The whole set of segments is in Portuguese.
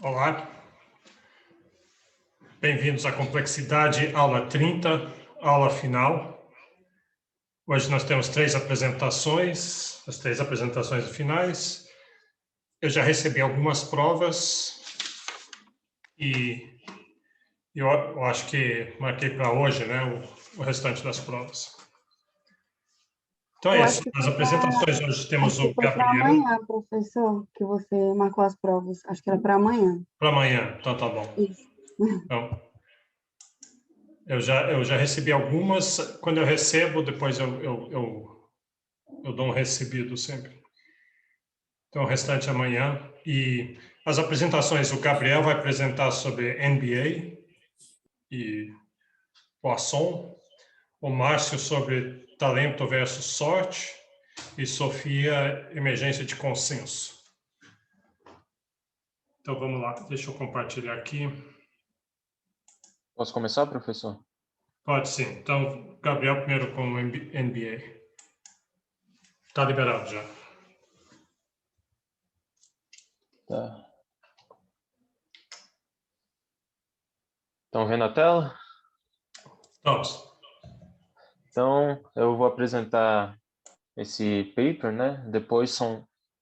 Olá, bem-vindos à Complexidade, aula 30, aula final. Hoje nós temos três apresentações, as três apresentações finais. Eu já recebi algumas provas e eu acho que marquei para hoje, né, o restante das provas. Então Eu é acho isso, que nas foi apresentações hoje temos o foi para Gabriel. amanhã, professor, que você marcou as provas. Acho que era para amanhã. Para amanhã, então tá bom. Isso. Então, eu já recebi algumas, quando eu recebo, depois eu dou um recebido sempre. Então, o restante amanhã. E as apresentações, o Gabriel vai apresentar sobre NBA e Poisson, o Márcio sobre talento versus sorte e Sofia, emergência de consenso. Então, vamos lá, deixa eu compartilhar aqui. Posso começar, professor? Pode sim. Então, Gabriel primeiro com o NBA. Está liberado já. Tá. Estão vendo a tela? Vamos. Então, eu vou apresentar esse paper, né? Depois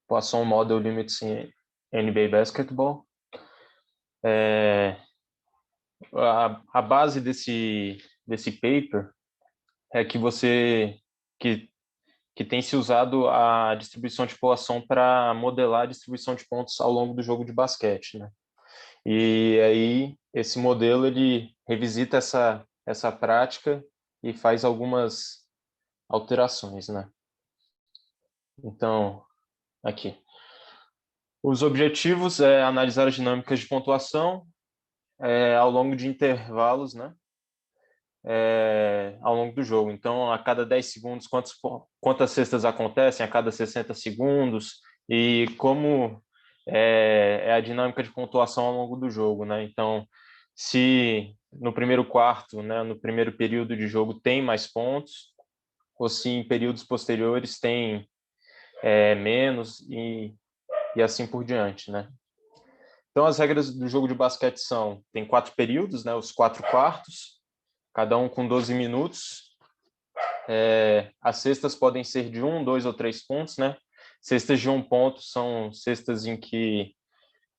Poisson Model Limits in NBA Basketball. A base desse paper é que tem se usado a distribuição de Poisson para modelar a distribuição de pontos ao longo do jogo de basquete, né? E aí esse modelo ele revisita essa prática e faz algumas alterações, né? Então, aqui. Os objetivos é analisar as dinâmicas de pontuação ao longo de intervalos, né? Ao longo do jogo. Então, a cada 10 segundos, quantas cestas acontecem, a cada 60 segundos, e como é a dinâmica de pontuação ao longo do jogo, né? Então, se no primeiro quarto, né, no primeiro período de jogo tem mais pontos, ou se em períodos posteriores tem menos, e assim por diante, né? Então, as regras do jogo de basquete tem 4 períodos, né, os 4 quartos, cada um com 12 minutos. As cestas podem ser de 1, 2 ou 3 pontos, né? Cestas de 1 ponto são cestas em que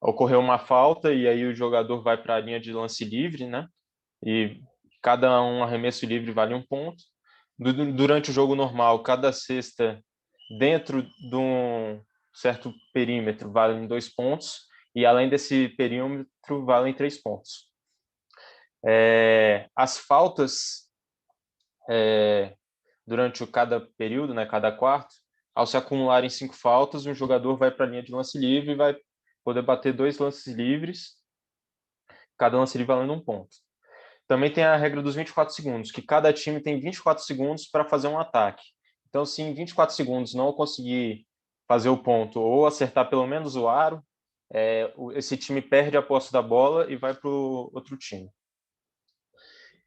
ocorreu uma falta e aí o jogador vai para a linha de lance livre, né? E cada um arremesso livre vale 1 ponto. Durante o jogo normal, cada cesta dentro de um certo perímetro vale 2 pontos e além desse perímetro valem 3 pontos. As faltas durante cada período, né, cada quarto, ao se acumularem 5 faltas, um jogador vai para a linha de lance livre e vai poder bater 2 lances livres, cada lance livre valendo 1 ponto. Também tem a regra dos 24 segundos, que cada time tem 24 segundos para fazer um ataque. Então, se em 24 segundos não conseguir fazer o ponto ou acertar pelo menos o aro, esse time perde a posse da bola e vai para o outro time.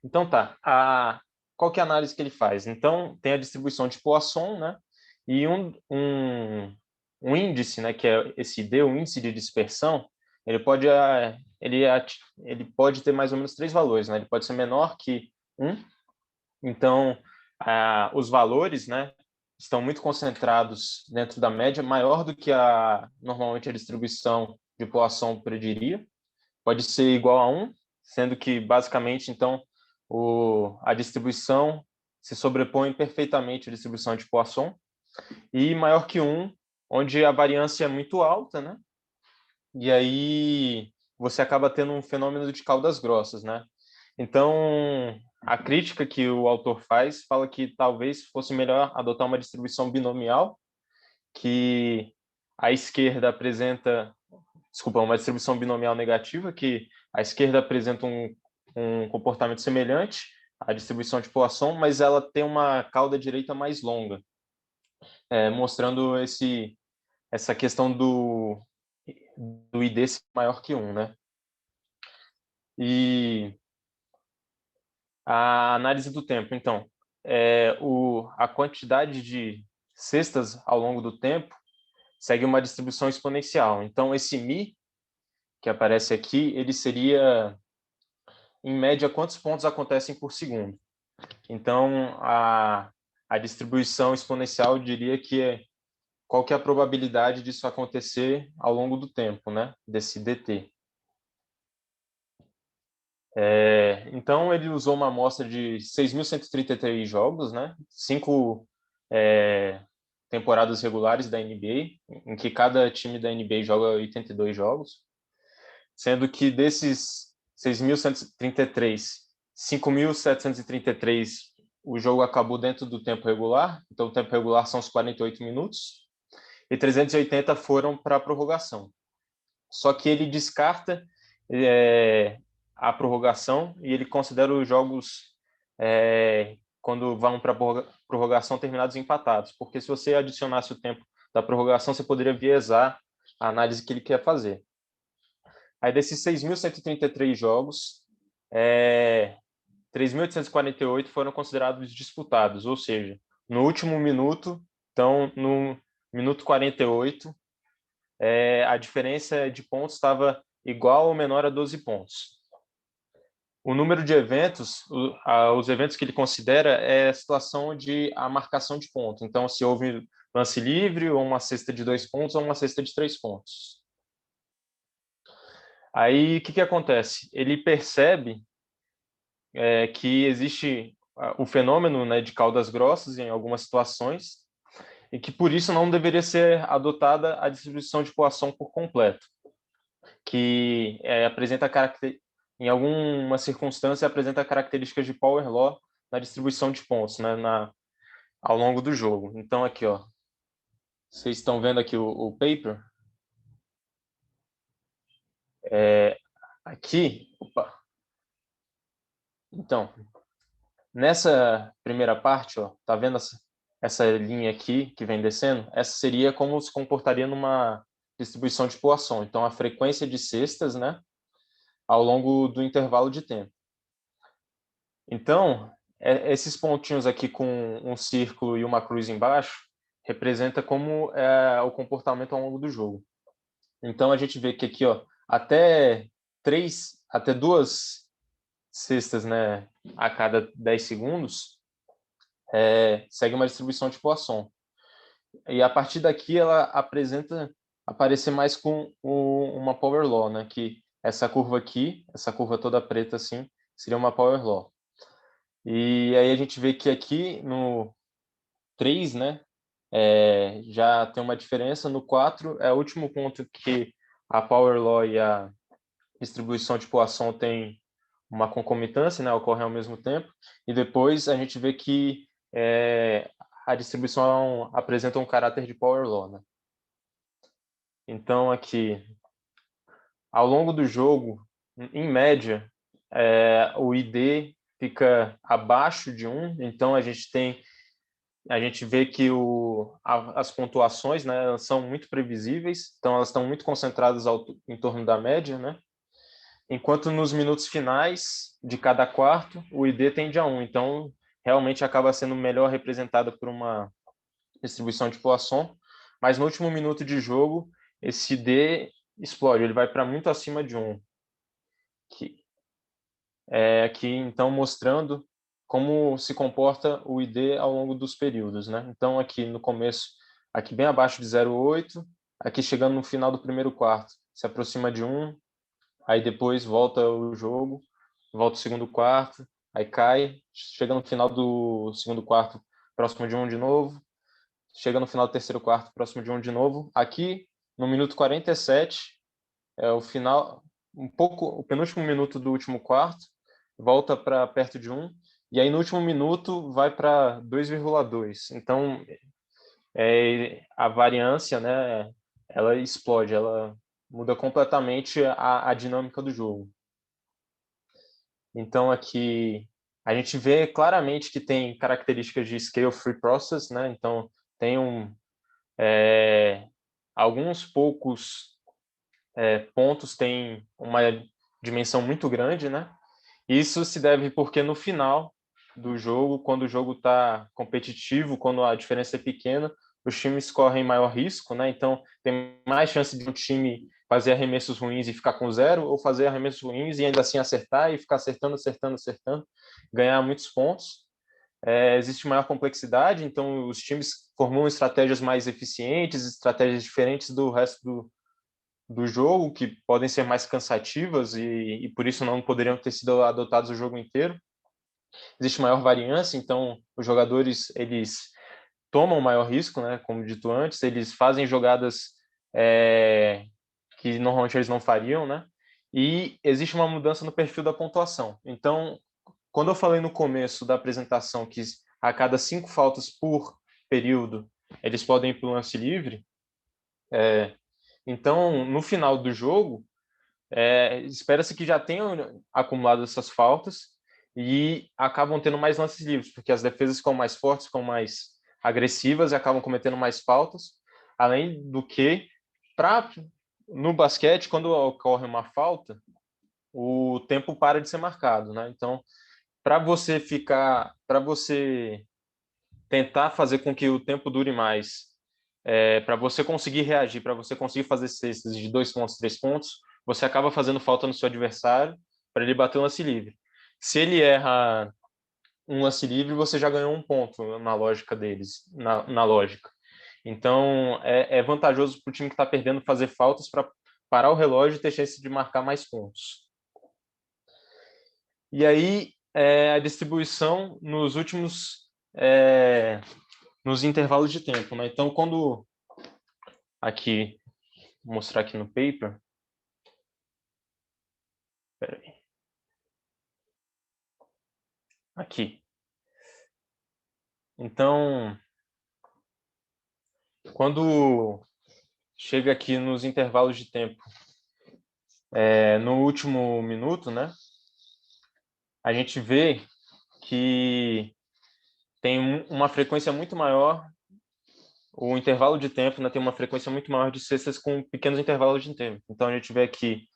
Então tá, qual que é a análise que ele faz? Então, tem a distribuição de Poisson, né? E um índice, né, que é esse D, o índice de dispersão, ele pode ter mais ou menos 3 valores, né? Ele pode ser menor que 1. Então, os valores, né, estão muito concentrados dentro da média, maior do que normalmente a distribuição de Poisson prediria. Pode ser igual a 1, sendo que, basicamente, então, a distribuição se sobrepõe perfeitamente à distribuição de Poisson, e maior que 1, onde a variância é muito alta, né? E aí você acaba tendo um fenômeno de caudas grossas, né? Então, a crítica que o autor fala que talvez fosse melhor adotar uma distribuição binomial, que a esquerda uma distribuição binomial negativa, que a esquerda apresenta um comportamento semelhante à distribuição de Poisson, mas ela tem uma cauda direita mais longa, mostrando essa questão do ID ser maior que 1, né? E a análise do tempo, então, a quantidade de cestas ao longo do tempo segue uma distribuição exponencial. Então, esse μ, que aparece aqui, ele seria, em média, quantos pontos acontecem por segundo. Então, a distribuição exponencial, eu diria que qual que é a probabilidade disso acontecer ao longo do tempo, né? Desse dt. Então, ele usou uma amostra de 6.133 jogos, né? 5 temporadas regulares da NBA, em que cada time da NBA joga 82 jogos, sendo que desses 6.133, 5.733 o jogo acabou dentro do tempo regular, então o tempo regular são os 48 minutos, e 380 foram para a prorrogação. Só que ele descarta a prorrogação e ele considera os jogos quando vão para a prorrogação terminados empatados, porque se você adicionasse o tempo da prorrogação, você poderia viesar a análise que ele quer fazer. Aí desses 6.133 jogos, 3.848 foram considerados disputados, ou seja, no último minuto, então no minuto 48, a diferença de pontos estava igual ou menor a 12 pontos. O número de eventos, os eventos que ele considera é a situação onde a marcação de ponto. Então, se houve lance livre, ou uma cesta de 2 pontos, ou uma cesta de 3 pontos. Aí, o que acontece? Ele percebe que existe o fenômeno, né, de caudas grossas em algumas situações, e que, por isso, não deveria ser adotada a distribuição de Poisson por completo, que apresenta em alguma circunstância apresenta características de Power Law na distribuição de pontos, né, ao longo do jogo. Então aqui, ó, vocês estão vendo aqui o paper. Aqui, opa. Então, nessa primeira parte, ó, tá vendo essa linha aqui que vem descendo? Essa seria como se comportaria numa distribuição de Poisson. Então, a frequência de cestas, né, ao longo do intervalo de tempo. Então, esses pontinhos aqui com um círculo e uma cruz embaixo representa como é o comportamento ao longo do jogo. Então, a gente vê que aqui, ó, até 2 cestas, né, a cada 10 segundos, segue uma distribuição de Poisson. E a partir daqui ela apresenta aparecer mais com uma Power Law, né, que essa curva aqui, essa curva toda preta assim, seria uma Power Law. E aí a gente vê que aqui no 3, né, já tem uma diferença. No 4 é o último ponto que a Power Law e a distribuição de Poisson tem uma concomitância, né, ocorre ao mesmo tempo. E depois a gente vê que a distribuição apresenta um caráter de Power Law, né? Então aqui, ao longo do jogo, em média, o ID fica abaixo de 1, então a gente vê que as pontuações, né, são muito previsíveis, então elas estão muito concentradas em torno da média, né? Enquanto nos minutos finais de cada quarto, o ID tende a 1, então realmente acaba sendo melhor representado por uma distribuição de Poisson, mas no último minuto de jogo, esse ID explode, ele vai para muito acima de 1. Aqui, então, mostrando como se comporta o ID ao longo dos períodos, né? Então, aqui no começo, aqui bem abaixo de 0,8, aqui chegando no final do primeiro quarto, se aproxima de 1, aí depois volta o jogo, volta o segundo quarto, aí cai, chega no final do segundo quarto, próximo de 1 de novo, chega no final do terceiro quarto, próximo de 1 de novo. Aqui, no minuto 47, é o final, o penúltimo minuto do último quarto, volta para perto de 1, e aí no último minuto vai para 2,2. Então, a variância, né, ela explode, ela muda completamente a dinâmica do jogo. Então, aqui a gente vê claramente que tem características de scale free process, né? Então, tem alguns poucos pontos têm uma dimensão muito grande, né? Isso se deve porque no final do jogo, quando o jogo está competitivo, quando a diferença é pequena, os times correm maior risco, né? Então tem mais chance de um time fazer arremessos ruins e ficar com zero, ou fazer arremessos ruins e ainda assim acertar e ficar acertando, ganhar muitos pontos. Existe maior complexidade, então os times formulam estratégias mais eficientes, estratégias diferentes do resto do jogo, que podem ser mais cansativas e por isso não poderiam ter sido adotados o jogo inteiro. Existe maior variância, então os jogadores eles tomam maior risco, né? Como dito antes, eles fazem jogadas que normalmente eles não fariam, né? E existe uma mudança no perfil da pontuação. Então, quando eu falei no começo da apresentação que a cada 5 faltas por período eles podem ir para o lance livre, então no final do jogo espera-se que já tenham acumulado essas faltas e acabam tendo mais lances livres, porque as defesas ficam mais fortes, ficam mais agressivas e acabam cometendo mais faltas, além do que no basquete, quando ocorre uma falta, o tempo para de ser marcado, né? Então, para você tentar fazer com que o tempo dure mais, para você conseguir reagir, para você conseguir fazer cestas de 2 pontos, 3 pontos, você acaba fazendo falta no seu adversário para ele bater um lance livre. Se ele erra um lance livre, você já ganhou um ponto na lógica deles, na lógica. Então, é vantajoso para o time que está perdendo fazer faltas para parar o relógio e ter chance de marcar mais pontos. E aí, a distribuição nos últimos nos intervalos de tempo, né? Então, quando aqui vou mostrar aqui no paper, peraí, aqui. Então, quando chega aqui nos intervalos de tempo, no último minuto, né? A gente vê que tem uma frequência muito maior, o intervalo de tempo, né, tem uma frequência muito maior de cestas com pequenos intervalos de tempo. Então a gente vê aqui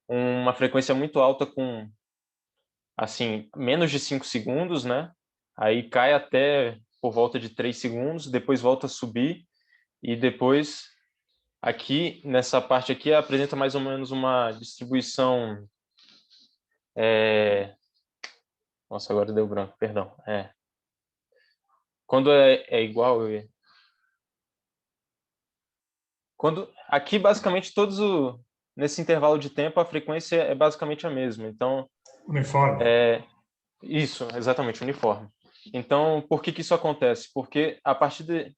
uma frequência muito alta com, assim, menos de 5 segundos, né? Aí cai até por volta de 3 segundos, depois volta a subir e depois aqui, nessa parte aqui, apresenta mais ou menos uma distribuição... Nossa, agora deu branco, perdão. Quando é igual... Aqui, basicamente, nesse intervalo de tempo, a frequência é basicamente a mesma. Então, Uniforme. isso, exatamente, uniforme. Então, por que isso acontece? Porque a partir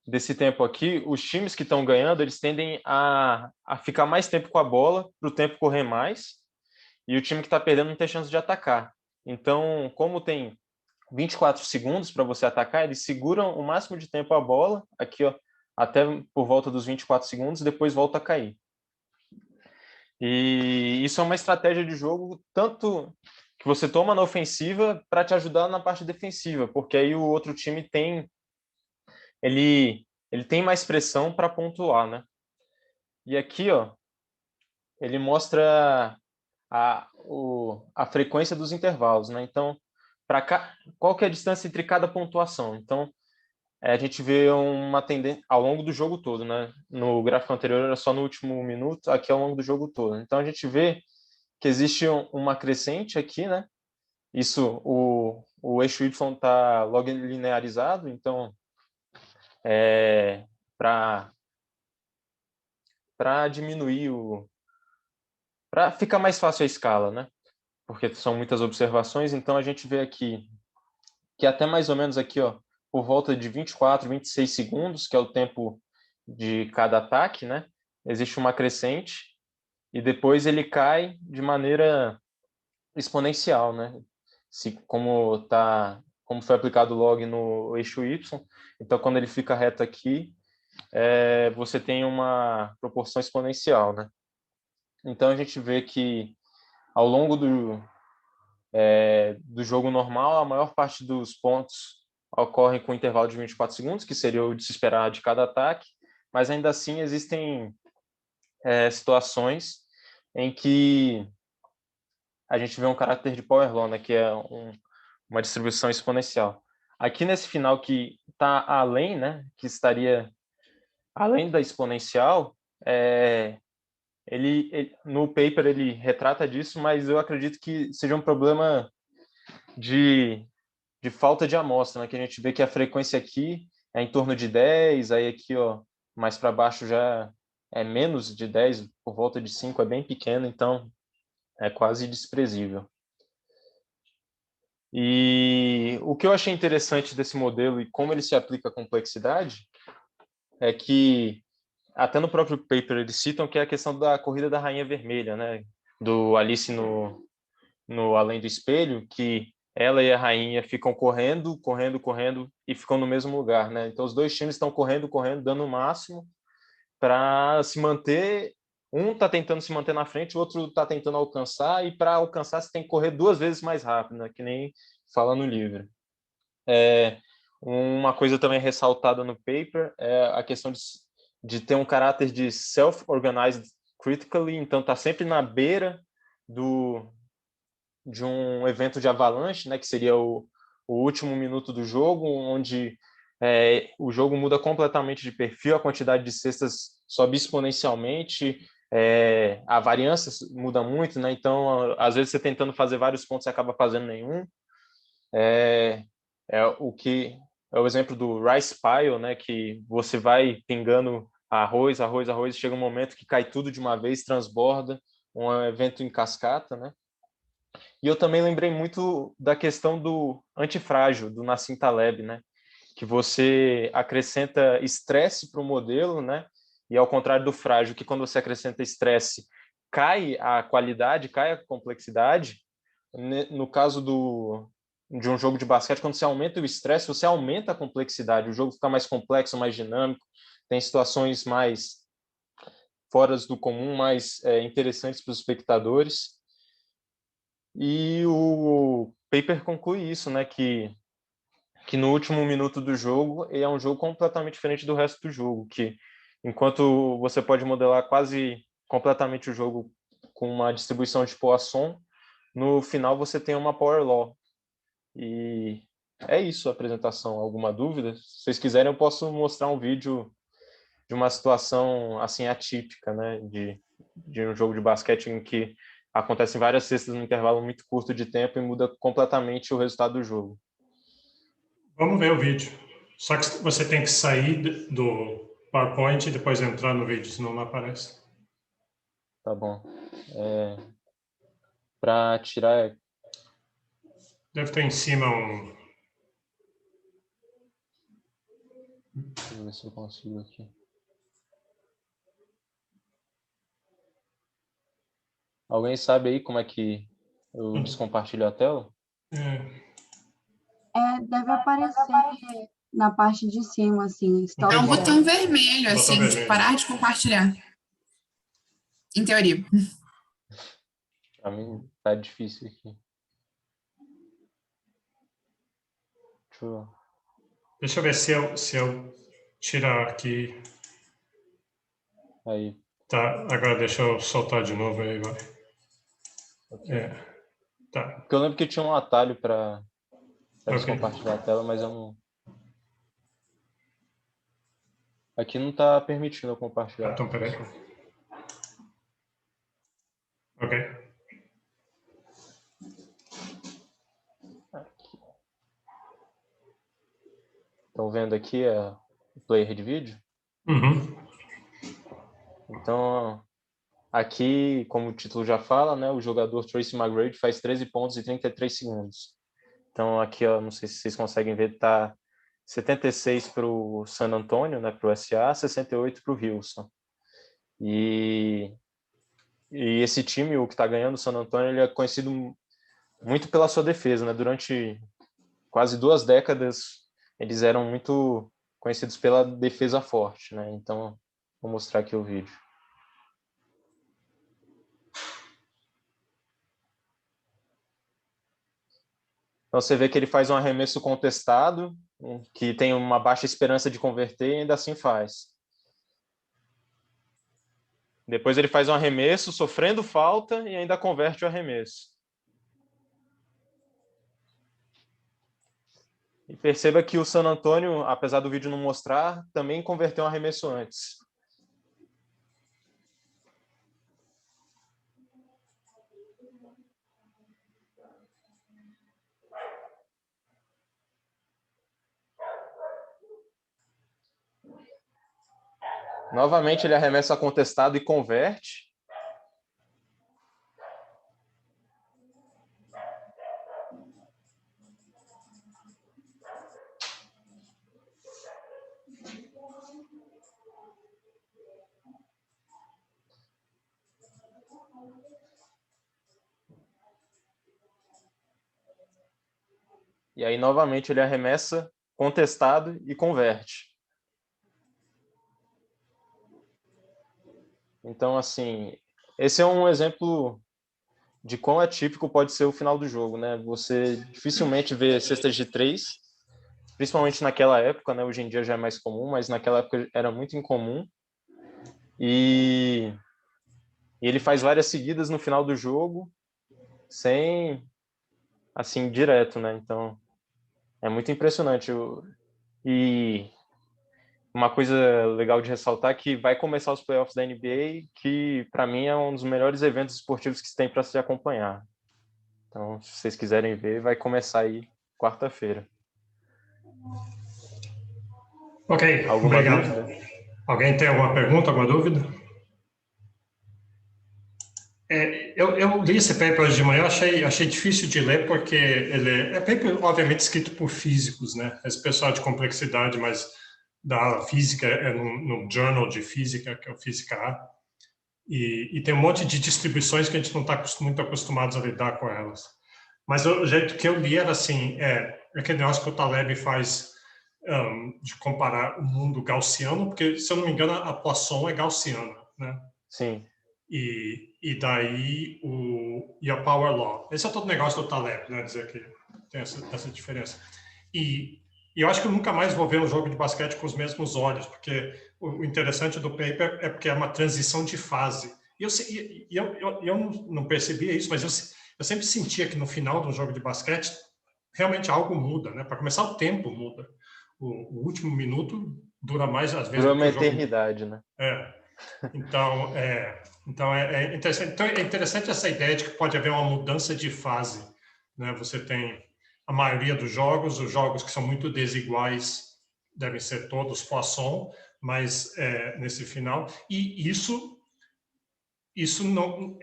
desse tempo aqui, os times que estão ganhando, eles tendem a ficar mais tempo com a bola, para o tempo correr mais, e o time que está perdendo não tem chance de atacar. Então, como tem 24 segundos para você atacar, eles seguram o máximo de tempo a bola, aqui, ó, até por volta dos 24 segundos, depois volta a cair. E isso é uma estratégia de jogo tanto que você toma na ofensiva para te ajudar na parte defensiva, porque aí o outro time ele tem mais pressão para pontuar, né? E aqui, ó, ele mostra a frequência dos intervalos, né? Então, qual que é a distância entre cada pontuação? Então, a gente vê uma tendência ao longo do jogo todo, né? No gráfico anterior era só no último minuto, aqui ao longo do jogo todo. Então, a gente vê que existe uma crescente aqui, né? Isso, o eixo Y está logo linearizado, então, para diminuir para ficar mais fácil a escala, né? Porque são muitas observações, então a gente vê aqui que até mais ou menos aqui, ó, por volta de 24, 26 segundos, que é o tempo de cada ataque, né? Existe uma crescente e depois ele cai de maneira exponencial, né? Como foi aplicado o log no eixo Y, então quando ele fica reto aqui, você tem uma proporção exponencial, né? Então a gente vê que ao longo do jogo normal, a maior parte dos pontos ocorre com intervalo de 24 segundos, que seria o de se esperar de cada ataque, mas ainda assim existem situações em que a gente vê um caráter de power law, né, que é uma distribuição exponencial. Aqui nesse final que está além, né, que estaria além da exponencial, no paper ele retrata disso, mas eu acredito que seja um problema de falta de amostra, né? Que a gente vê que a frequência aqui é em torno de 10, aí aqui, ó, mais para baixo já é menos de 10, por volta de 5, é bem pequeno, então é quase desprezível. E o que eu achei interessante desse modelo e como ele se aplica à complexidade é que, até no próprio paper, eles citam que é a questão da corrida da Rainha Vermelha, né? Do Alice no Além do Espelho, que ela e a rainha ficam correndo, correndo, correndo e ficam no mesmo lugar, né? Então os dois times estão correndo, correndo, dando o máximo para se manter. Um está tentando se manter na frente, o outro está tentando alcançar, e para alcançar você tem que correr 2 vezes mais rápido, né? Que nem fala no livro. Uma coisa também ressaltada no paper é a questão de ter um caráter de self-organized critically, então está sempre na beira de um evento de avalanche, né, que seria o último minuto do jogo, onde o jogo muda completamente de perfil, a quantidade de cestas sobe exponencialmente, a variância muda muito, né? Então, às vezes você tentando fazer vários pontos, você acaba fazendo nenhum. O que é o exemplo do rice pile, né? Que você vai pingando arroz, arroz, arroz, chega um momento que cai tudo de uma vez, transborda, um evento em cascata, né? E eu também lembrei muito da questão do antifrágil, do Nassim Taleb, né? Que você acrescenta estresse para o modelo, né? E ao contrário do frágil, que quando você acrescenta estresse, cai a qualidade, cai a complexidade. No caso de um jogo de basquete, quando você aumenta o estresse, você aumenta a complexidade. O jogo fica mais complexo, mais dinâmico, tem situações mais fora do comum, mais interessantes para os espectadores. E o paper conclui isso, né, que no último minuto do jogo é um jogo completamente diferente do resto do jogo, que enquanto você pode modelar quase completamente o jogo com uma distribuição de Poisson, no final você tem uma power law. E é isso a apresentação. Alguma dúvida? Se vocês quiserem, eu posso mostrar um vídeo de uma situação assim atípica, né, de um jogo de basquete em que acontecem várias cestas num intervalo muito curto de tempo e muda completamente o resultado do jogo. Vamos ver o vídeo. Só que você tem que sair do PowerPoint e depois entrar no vídeo, senão não aparece. Tá bom. Para tirar... Deve ter em cima um... Deixa eu ver se eu consigo aqui. Alguém sabe aí como é que eu descompartilho a tela? Deve aparecer na parte de cima, assim, stop É um share. botão vermelho, Botão assim, vermelho. de parar de compartilhar. Em teoria. Para mim tá difícil aqui. Deixa eu ver se eu tirar aqui. Aí. Tá, agora deixa eu soltar de novo aí, vai. Okay. Tá. Porque eu lembro que tinha um atalho para Okay. descompartilhar a tela, mas eu não... Aqui não está permitindo eu compartilhar. Então, peraí. Ok. Estão vendo aqui o player de vídeo? Uhum. Então, aqui, como o título já fala, né, o jogador Tracy McGrady faz 13 pontos em 33 segundos. Então, aqui, ó, não sei se vocês conseguem ver, está 76 para o San Antonio, né, para o SA, 68 para o Houston. E esse time, o que está ganhando o San Antonio, ele é conhecido muito pela sua defesa, né? Durante quase 2 décadas, eles eram muito conhecidos pela defesa forte, né? Então, vou mostrar aqui o vídeo. Então, você vê que ele faz um arremesso contestado, que tem uma baixa esperança de converter, e ainda assim faz. Depois ele faz um arremesso, sofrendo falta, e ainda converte o arremesso. E perceba que o San Antonio, apesar do vídeo não mostrar, também converteu um arremesso antes. Novamente ele arremessa contestado e converte. E aí, novamente, ele arremessa contestado e converte. Então, assim, esse é um exemplo de quão atípico pode ser o final do jogo, né? Você dificilmente vê cestas de 3, principalmente naquela época, né? Hoje em dia já é mais comum, mas naquela época era muito incomum. E ele faz várias seguidas no final do jogo, sem, assim, direto, né? Então, é muito impressionante. E uma coisa legal de ressaltar é que vai começar os playoffs da NBA, que para mim é um dos melhores eventos esportivos que se tem para se acompanhar. Então, se vocês quiserem ver, vai começar aí quarta-feira. Ok, Alguma obrigado. dúvida? Alguém tem alguma pergunta, alguma dúvida? Eu li esse paper hoje de manhã, achei difícil de ler, porque ele é paper, obviamente, escrito por físicos, né? Esse pessoal de complexidade, mas da física, é no Journal de Física, que é o Física A, e tem um monte de distribuições que a gente não está muito acostumados a lidar com elas. Mas o jeito que eu li era assim, aquele negócio que o Taleb faz de comparar o mundo gaussiano, porque, se eu não me engano, a Poisson é gaussiana, né? Sim. E daí e a Power Law. Esse é todo o negócio do Taleb, né? Dizer que tem essa diferença. E eu acho que eu nunca mais vou ver um jogo de basquete com os mesmos olhos, porque o interessante do paper é porque é uma transição de fase. Eu não percebia isso, mas eu sempre sentia que no final de um jogo de basquete realmente algo muda, né? Para começar, o tempo muda. O último minuto dura mais, às vezes, Dura do que uma o jogo. eternidade, né? Então é interessante. Então é interessante essa ideia de que pode haver uma mudança de fase, né? Você tem a maioria dos jogos, os jogos que são muito desiguais devem ser todos Poisson, mas nesse final, e isso não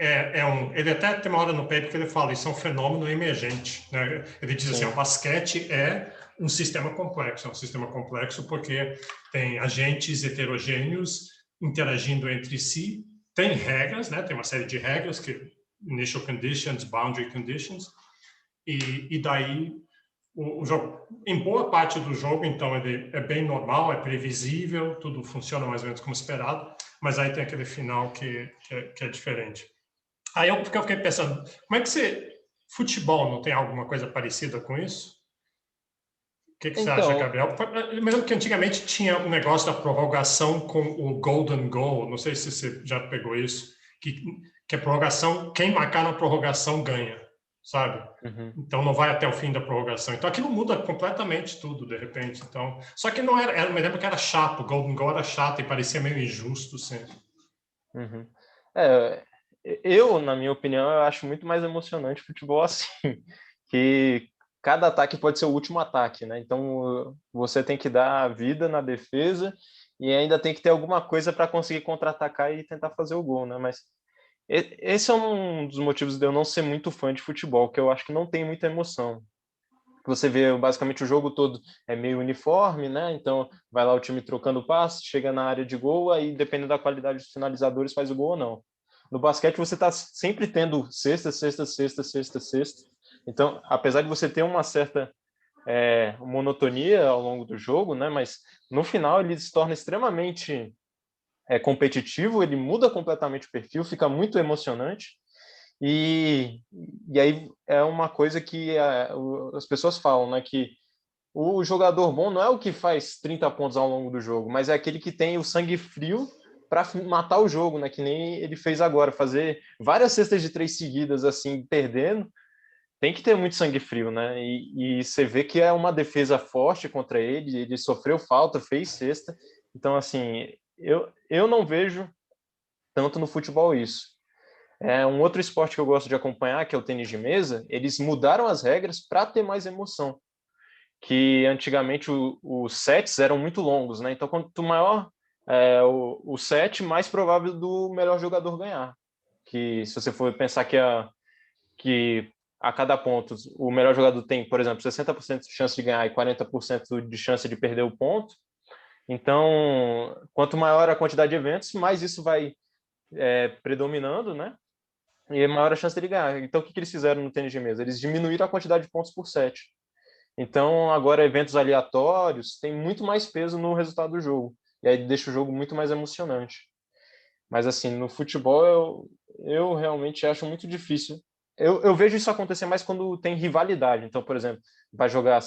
ele até tem uma hora no paper que ele fala, isso é um fenômeno emergente, né? Ele diz assim, Sim. o basquete é um sistema complexo porque tem agentes heterogêneos interagindo entre si, tem regras, né? Tem uma série de regras, que initial conditions, boundary conditions, e daí o jogo, em boa parte do jogo, então, ele é bem normal, é previsível, tudo funciona mais ou menos como esperado, mas aí tem aquele final que é diferente. Aí eu fiquei pensando, como é que futebol não tem alguma coisa parecida com isso? O que você acha, Então, Gabriel? Eu me lembro que antigamente tinha um negócio da prorrogação com o Golden Goal, não sei se você já pegou isso, que a prorrogação, quem marcar na prorrogação ganha, sabe? uhum. Então não vai até o fim da prorrogação. Então aquilo muda completamente tudo, de repente. Então, só que não era, eu me lembro que era chato, o Golden Goal era chato e parecia meio injusto sempre. Uhum. É, eu, na minha opinião, eu acho muito mais emocionante o futebol assim, que cada ataque pode ser o último ataque, né? Então você tem que dar vida na defesa e ainda tem que ter alguma coisa para conseguir contra-atacar e tentar fazer o gol, né? Mas esse é um dos motivos de eu não ser muito fã de futebol, que eu acho que não tem muita emoção. Você vê basicamente o jogo todo é meio uniforme, né? Então vai lá o time trocando passe, chega na área de gol, aí dependendo da qualidade dos finalizadores faz o gol ou não. No basquete você está sempre tendo cesta, cesta, cesta, cesta, cesta. Então, apesar de você ter uma certa monotonia ao longo do jogo, né? Mas no final ele se torna extremamente competitivo, ele muda completamente o perfil, fica muito emocionante. E, e aí é uma coisa que as pessoas falam, né? Que o jogador bom não é o que faz 30 pontos ao longo do jogo, mas é aquele que tem o sangue frio para matar o jogo, né? Que nem ele fez agora, fazer várias cestas de 3 seguidas, assim, perdendo. Tem que ter muito sangue frio, né? E você vê que é uma defesa forte contra ele sofreu falta, fez cesta. Então, assim, eu não vejo tanto no futebol isso. Um outro esporte que eu gosto de acompanhar, que é o tênis de mesa, eles mudaram as regras para ter mais emoção. Que antigamente os sets eram muito longos, né? Então, quanto maior o set mais provável do melhor jogador ganhar. Que se você for pensar que a cada ponto o melhor jogador tem, por exemplo, 60% de chance de ganhar e 40% de chance de perder o ponto, então, quanto maior a quantidade de eventos, mais isso vai predominando, né? E maior a chance dele ganhar. Então, o que eles fizeram no tênis de mesa? Eles diminuíram a quantidade de pontos por set. Então, agora, eventos aleatórios têm muito mais peso no resultado do jogo. E aí deixa o jogo muito mais emocionante. Mas, assim, no futebol, eu realmente acho muito difícil. Eu vejo isso acontecer mais quando tem rivalidade. Então, por exemplo, vai jogar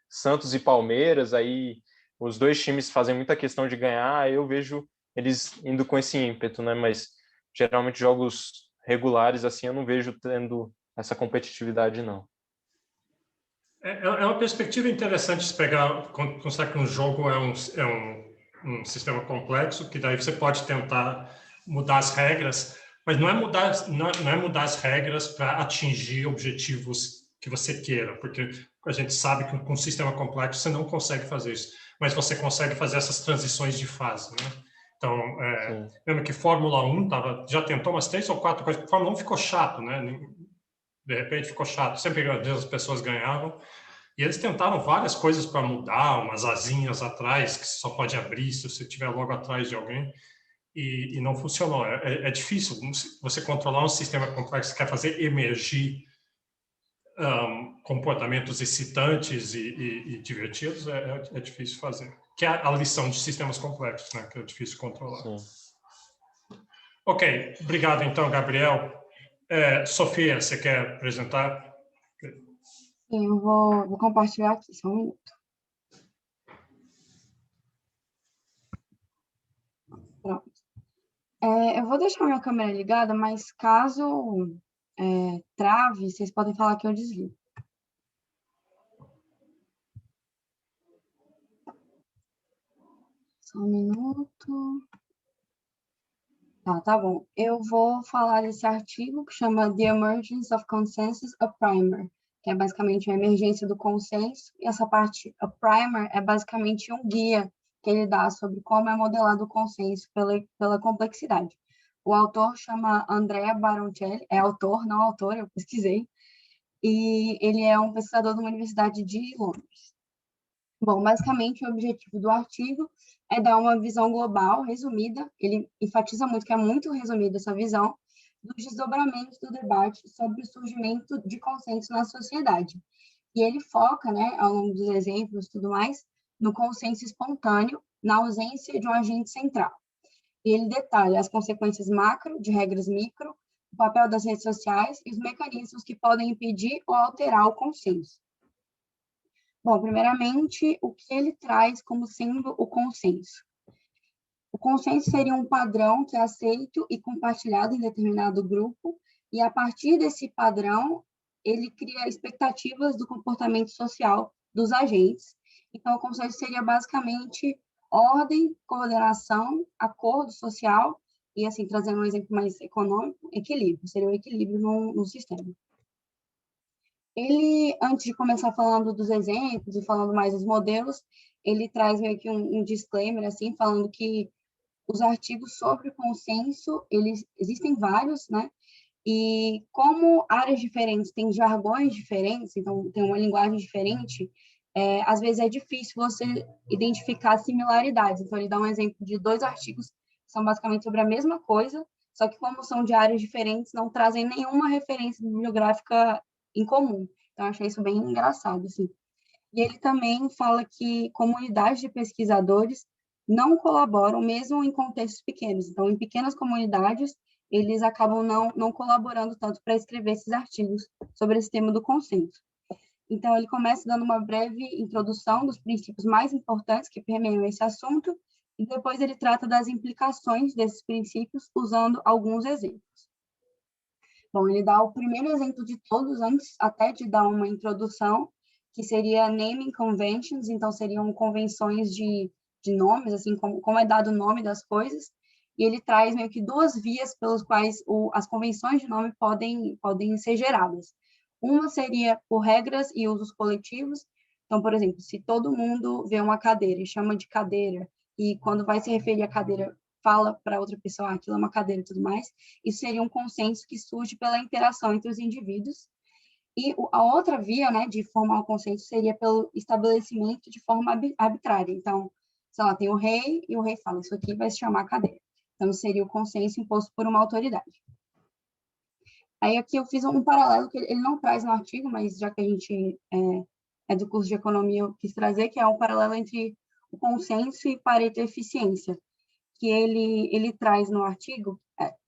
Santos e Palmeiras, aí os dois times fazem muita questão de ganhar, eu vejo eles indo com esse ímpeto, né? Mas, geralmente, jogos regulares, assim, eu não vejo tendo essa competitividade, não. É uma perspectiva interessante de pegar, considerar que um jogo é um sistema complexo, que daí você pode tentar mudar as regras, mas não é mudar as regras para atingir objetivos que você queira, porque a gente sabe que com um sistema complexo você não consegue fazer isso, mas você consegue fazer essas transições de fase, né? Então, lembra que Fórmula 1 já tentou umas 3 ou 4 coisas, Fórmula 1 ficou chato, né? De repente ficou chato, sempre as pessoas ganhavam, e eles tentaram várias coisas para mudar, umas asinhas atrás, que só pode abrir se você estiver logo atrás de alguém, e não funcionou. É difícil você controlar um sistema complexo que quer fazer emergir comportamentos excitantes e divertidos, é difícil fazer. Que é a lição de sistemas complexos, né? Que é difícil controlar. Sim. Ok, obrigado então, Gabriel. Sofia, você quer apresentar? Sim, eu vou compartilhar aqui, só um minuto. Pronto. Eu vou deixar minha câmera ligada, mas caso trave, vocês podem falar que eu desligo. Só um minuto. Tá bom. Eu vou falar desse artigo que chama The Emergence of Consensus, a Primer, que é basicamente a emergência do consenso. E essa parte, a Primer, é basicamente um guia que ele dá sobre como é modelado o consenso pela complexidade. O autor chama Andrea Baroncelli, é autor, não autor, eu pesquisei, e ele é um pesquisador de uma universidade de Londres. Bom, basicamente, o objetivo do artigo é dar uma visão global, resumida, ele enfatiza muito que é muito resumida essa visão, dos desdobramentos do debate sobre o surgimento de consenso na sociedade. E ele foca, né, ao longo dos exemplos e tudo mais, no consenso espontâneo, na ausência de um agente central. E ele detalha as consequências macro de regras micro, o papel das redes sociais e os mecanismos que podem impedir ou alterar o consenso. Bom, primeiramente, o que ele traz como sendo o consenso? O consenso seria um padrão que é aceito e compartilhado em determinado grupo, e a partir desse padrão, ele cria expectativas do comportamento social dos agentes. Então, o consenso seria basicamente ordem, coordenação, acordo social, e assim, trazendo um exemplo mais econômico, equilíbrio, seria o equilíbrio no sistema. Ele, antes de começar falando dos exemplos e falando mais dos modelos, ele traz meio que um disclaimer, assim, falando que os artigos sobre o consenso, eles existem vários, né? E como áreas diferentes têm jargões diferentes, então tem uma linguagem diferente, às vezes é difícil você identificar similaridades. Então, ele dá um exemplo de 2 artigos que são basicamente sobre a mesma coisa, só que como são de áreas diferentes, não trazem nenhuma referência bibliográfica em comum. Então, eu achei isso bem engraçado, assim. E ele também fala que comunidades de pesquisadores não colaboram, mesmo em contextos pequenos. Então, em pequenas comunidades, eles acabam não colaborando tanto para escrever esses artigos sobre esse tema do consenso. Então, ele começa dando uma breve introdução dos princípios mais importantes que permeiam esse assunto, e depois ele trata das implicações desses princípios usando alguns exemplos. Bom, ele dá o primeiro exemplo de todos, antes até de dar uma introdução, que seria naming conventions, então seriam convenções de nomes, assim, como é dado o nome das coisas, e ele traz meio que 2 vias pelas quais as convenções de nome podem ser geradas. Uma seria por regras e usos coletivos, então, por exemplo, se todo mundo vê uma cadeira e chama de cadeira, e quando vai se referir à cadeira, fala para outra pessoa, aquilo é uma cadeira e tudo mais, isso seria um consenso que surge pela interação entre os indivíduos. E a outra via, né, de formar um consenso seria pelo estabelecimento de forma arbitrária. Então, sei lá, tem o rei, e o rei fala, isso aqui vai se chamar cadeira. Então, seria o consenso imposto por uma autoridade. Aí, aqui eu fiz um paralelo, que ele não traz no artigo, mas já que a gente é do curso de economia, eu quis trazer, que é um paralelo entre o consenso e Pareto eficiência, que ele traz no artigo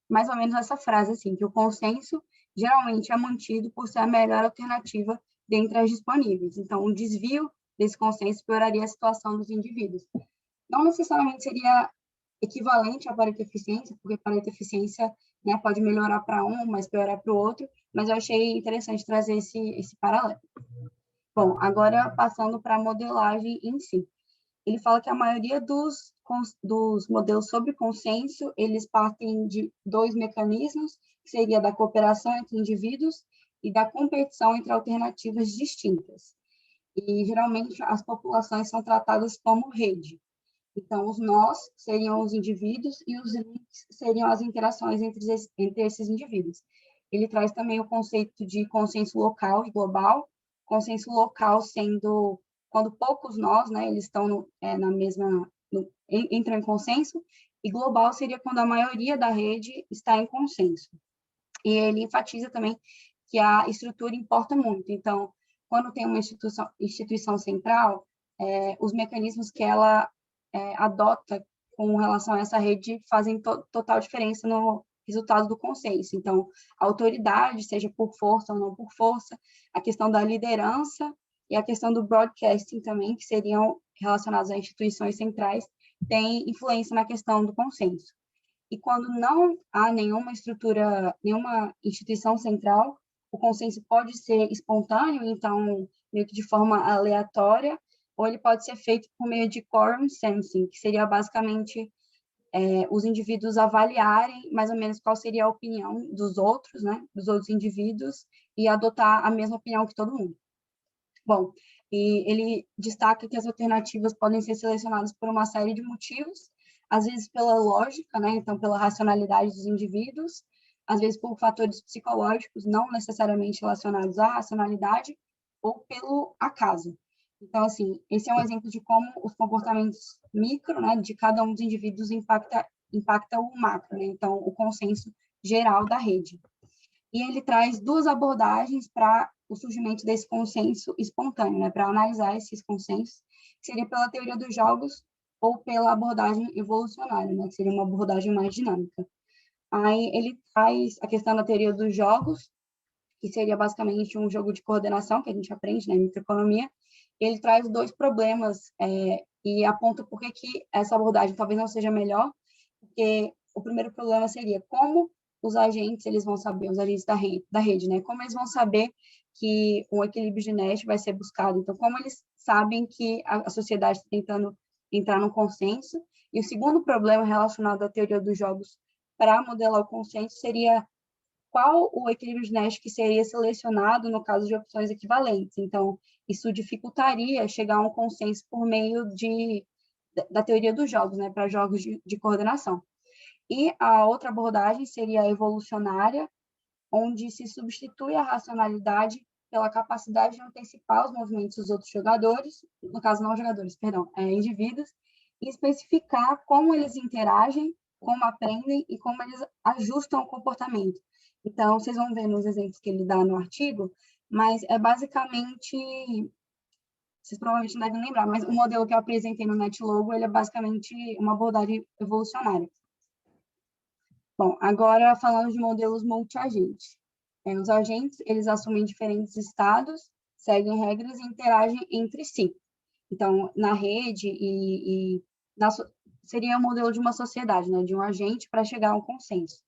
mais ou menos essa frase, assim, que o consenso geralmente é mantido por ser a melhor alternativa dentre as disponíveis. Então, um desvio desse consenso pioraria a situação dos indivíduos. Não necessariamente seria equivalente à Pareto eficiência, porque Pareto eficiência, né, pode melhorar para um, mas piorar para o outro, mas eu achei interessante trazer esse paralelo. Bom, agora passando para a modelagem em si. Ele fala que a maioria dos modelos sobre consenso, eles partem de dois mecanismos, que seria da cooperação entre indivíduos e da competição entre alternativas distintas. E, geralmente, as populações são tratadas como rede. Então, os nós seriam os indivíduos e os links seriam as interações entre esses indivíduos. Ele traz também o conceito de consenso local e global, consenso local sendo quando poucos nós, né, eles estão entram em consenso, e global seria quando a maioria da rede está em consenso. E ele enfatiza também que a estrutura importa muito. Então, quando tem uma instituição central, os mecanismos que ela adota com relação a essa rede fazem total diferença no resultado do consenso. Então, a autoridade, seja por força ou não por força, a questão da liderança e a questão do broadcasting também, que seriam relacionados a instituições centrais, tem influência na questão do consenso. E quando não há nenhuma instituição central, o consenso pode ser espontâneo, então, meio que de forma aleatória, ou ele pode ser feito por meio de quorum sensing, que seria basicamente os indivíduos avaliarem mais ou menos qual seria a opinião dos outros, né, dos outros indivíduos, e adotar a mesma opinião que todo mundo. Bom, e ele destaca que as alternativas podem ser selecionadas por uma série de motivos, às vezes pela lógica, né, então pela racionalidade dos indivíduos, às vezes por fatores psicológicos, não necessariamente relacionados à racionalidade, ou pelo acaso. Então, assim, esse é um exemplo de como os comportamentos micro, né, de cada um dos indivíduos impacta o macro, né, então o consenso geral da rede. E ele traz duas abordagens para o surgimento desse consenso espontâneo, né, para analisar esses consensos, que seria pela teoria dos jogos ou pela abordagem evolucionária, né, que seria uma abordagem mais dinâmica. Aí ele traz a questão da teoria dos jogos, que seria basicamente um jogo de coordenação que a gente aprende, né, em microeconomia. Ele traz dois problemas e aponta por que essa abordagem talvez não seja melhor, porque o primeiro problema seria como os agentes, eles vão saber, os agentes da rede, né, como eles vão saber que um equilíbrio de Nash vai ser buscado. Então, como eles sabem que a sociedade está tentando entrar num consenso. E o segundo problema relacionado à teoria dos jogos para modelar o consenso seria qual o equilíbrio de Nash que seria selecionado no caso de opções equivalentes. Então, isso dificultaria chegar a um consenso por meio da teoria dos jogos, né, para jogos de coordenação. E a outra abordagem seria a evolucionária, onde se substitui a racionalidade pela capacidade de antecipar os movimentos dos outros jogadores, no caso não jogadores, perdão, indivíduos, e especificar como eles interagem, como aprendem e como eles ajustam o comportamento. Então, vocês vão ver nos exemplos que ele dá no artigo, mas é basicamente, vocês provavelmente não devem lembrar, mas o modelo que eu apresentei no NetLogo, ele é basicamente uma abordagem evolucionária. Bom, agora falando de modelos multi-agentes. Os agentes, eles assumem diferentes estados, seguem regras e interagem entre si. Então, na rede seria o modelo de uma sociedade, né, de um agente para chegar a um consenso.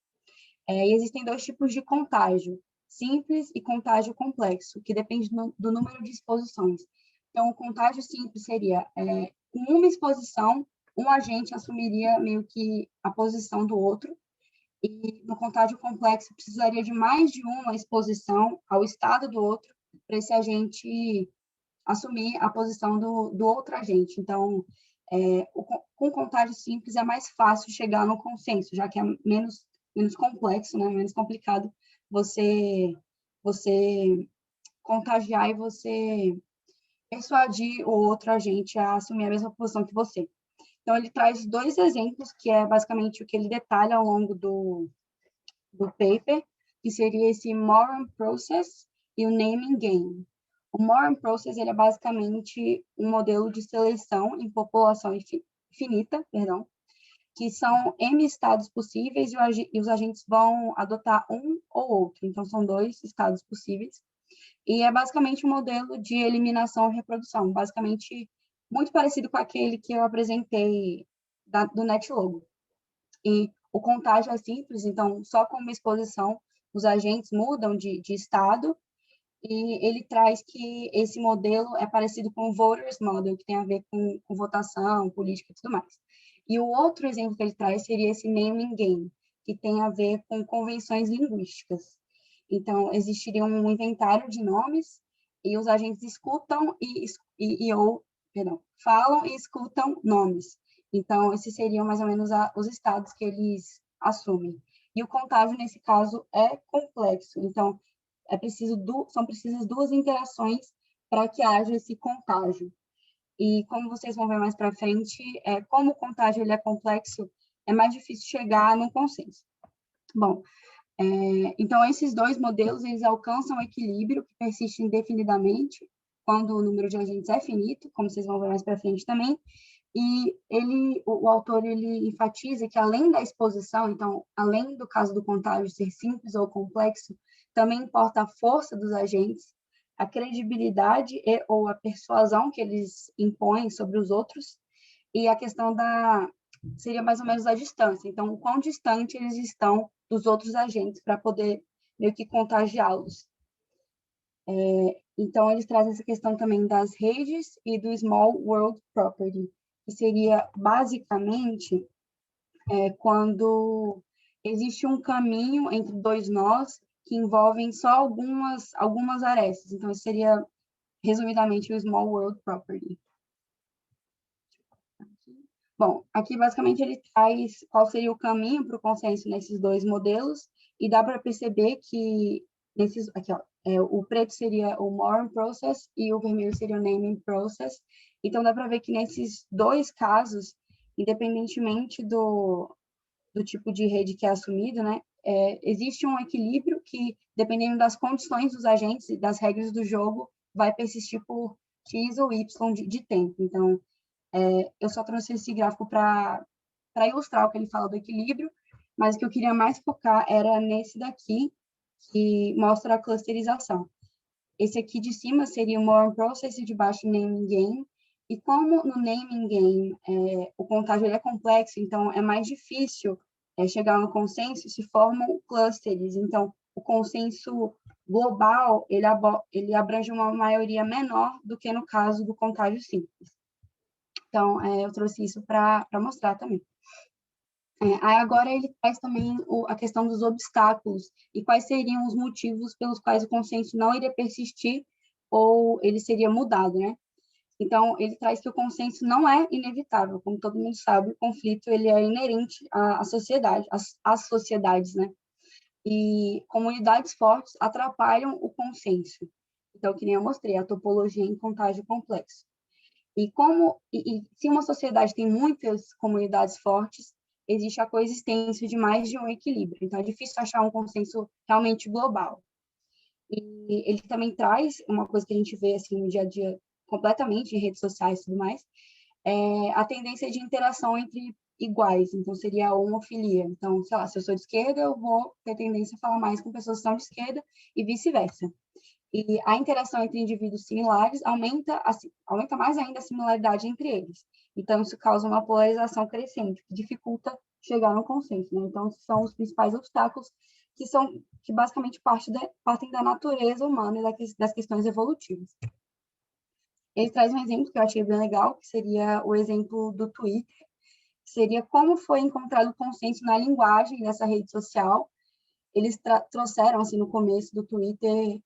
E existem dois tipos de contágio, simples e contágio complexo, que depende do número de exposições. Então, o contágio simples seria, com uma exposição, um agente assumiria meio que a posição do outro, e no contágio complexo precisaria de mais de uma exposição ao estado do outro para esse agente assumir a posição do outro agente. Então, com contágio simples é mais fácil chegar no consenso, já que é menos complexo, né? Menos complicado você contagiar e você persuadir o outro agente a assumir a mesma posição que você. Então, ele traz 2 exemplos, que é basicamente o que ele detalha ao longo do paper, que seria esse Moran Process e o Naming Game. O Moran Process ele é basicamente um modelo de seleção em população finita, que são N estados possíveis e os agentes vão adotar um ou outro. Então, são 2 estados possíveis. E é basicamente um modelo de eliminação e reprodução, basicamente muito parecido com aquele que eu apresentei do NetLogo. E o contágio é simples, então, só com uma exposição, os agentes mudam de estado, e ele traz que esse modelo é parecido com o Voters Model, que tem a ver com votação, política e tudo mais. E o outro exemplo que ele traz seria esse Naming Game, que tem a ver com convenções linguísticas. Então, existiria um inventário de nomes, e os agentes escutam falam e escutam nomes. Então, esses seriam mais ou menos os estados que eles assumem. E o contágio, nesse caso, é complexo. Então, são precisas 2 interações para que haja esse contágio. E como vocês vão ver mais para frente, como o contágio ele é complexo, é mais difícil chegar num consenso. Bom, então esses 2 modelos, eles alcançam o equilíbrio que persiste indefinidamente quando o número de agentes é finito, como vocês vão ver mais para frente também. E o autor ele enfatiza que além da exposição, então, além do caso do contágio ser simples ou complexo, também importa a força dos agentes, a credibilidade ou a persuasão que eles impõem sobre os outros, e a questão seria mais ou menos a distância. Então, o quão distante eles estão dos outros agentes para poder meio que contagiá-los. Então, eles trazem essa questão também das redes e do Small World Property, que seria basicamente quando existe um caminho entre 2 nós que envolvem só algumas arestas. Então, isso seria, resumidamente, o Small World Property. Bom, aqui basicamente ele traz qual seria o caminho para o consenso nesses 2 modelos, e dá para perceber que aqui, ó, o preto seria o Moran Process e o vermelho seria o Naming Process. Então, dá para ver que nesses 2 casos, independentemente do tipo de rede que é assumido, né, existe um equilíbrio que, dependendo das condições dos agentes e das regras do jogo, vai persistir por X ou Y de tempo. Então, eu só trouxe esse gráfico para ilustrar o que ele fala do equilíbrio, mas o que eu queria mais focar era nesse daqui, que mostra a clusterização. Esse aqui de cima seria o Moran Process e de baixo o Naming Game. E como no Naming Game o contágio é complexo, então é mais difícil chegar no consenso, se formam clusters. Então, o consenso global, ele abrange uma maioria menor do que no caso do contágio simples. Então, eu trouxe isso para mostrar também. Aí agora ele traz também a questão dos obstáculos e quais seriam os motivos pelos quais o consenso não iria persistir ou ele seria mudado, né? Então, ele traz que o consenso não é inevitável, como todo mundo sabe, o conflito ele é inerente à sociedade, às sociedades, né? E comunidades fortes atrapalham o consenso. Então, que nem eu mostrei, a topologia em contágio complexo. E se uma sociedade tem muitas comunidades fortes, existe a coexistência de mais de um equilíbrio. Então, é difícil achar um consenso realmente global. E ele também traz uma coisa que a gente vê assim, no dia a dia, completamente em redes sociais e tudo mais, a tendência de interação entre iguais. Então, seria a homofilia. Então, sei lá, se eu sou de esquerda, eu vou ter tendência a falar mais com pessoas que são de esquerda e vice-versa. E a interação entre indivíduos similares aumenta mais ainda a similaridade entre eles. Então, isso causa uma polarização crescente, que dificulta chegar no consenso, né? Então, esses são os principais obstáculos que basicamente partem da natureza humana e das questões evolutivas. Ele traz um exemplo que eu achei bem legal, que seria o exemplo do Twitter, que seria como foi encontrado o consenso na linguagem dessa rede social. Eles trouxeram, assim, no começo do Twitter,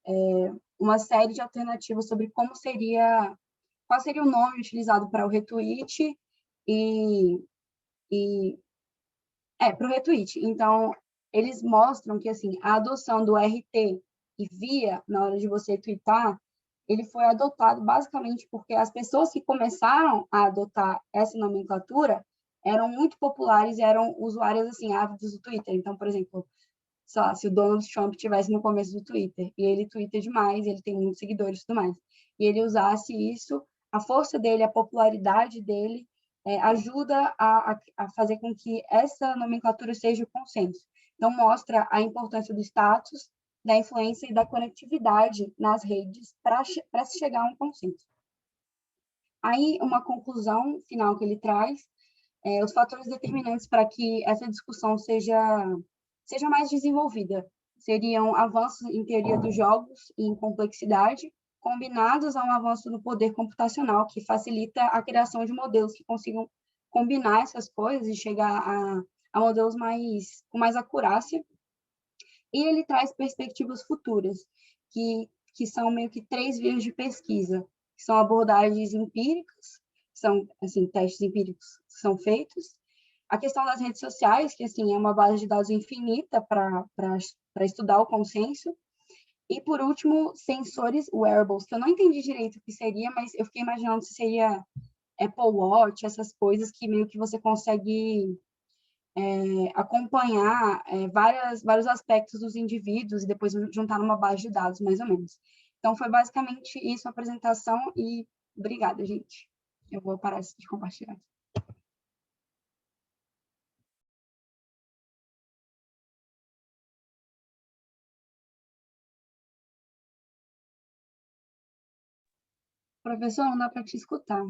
uma série de alternativas sobre qual seria o nome utilizado para o retweet para o retweet. Então, eles mostram que assim, a adoção do RT e via, na hora de você tweetar, ele foi adotado basicamente porque as pessoas que começaram a adotar essa nomenclatura eram muito populares e eram usuários assim, ávidos do Twitter. Então, por exemplo, sei lá, se o Donald Trump estivesse no começo do Twitter, e ele twitta demais, ele tem muitos seguidores e tudo mais, e ele usasse isso, a força dele, a popularidade dele, ajuda a fazer com que essa nomenclatura seja o consenso. Então, mostra a importância do status, da influência e da conectividade nas redes para se chegar a um consenso. Aí, uma conclusão final que ele traz, os fatores determinantes para que essa discussão seja mais desenvolvida seriam avanços em teoria dos jogos e em complexidade, combinados a um avanço no poder computacional, que facilita a criação de modelos que consigam combinar essas coisas e chegar a modelos com mais acurácia. E ele traz perspectivas futuras, que são meio que 3 vias de pesquisa, que são abordagens empíricas, que são assim, testes empíricos que são feitos, a questão das redes sociais, que assim, é uma base de dados infinita para estudar o consenso, e, por último, sensores wearables, que eu não entendi direito o que seria, mas eu fiquei imaginando se seria Apple Watch, essas coisas que meio que você consegue acompanhar vários aspectos dos indivíduos e depois juntar numa base de dados, mais ou menos. Então, foi basicamente isso a apresentação e obrigada, gente. Eu vou parar de compartilhar. Professor, não dá para te escutar.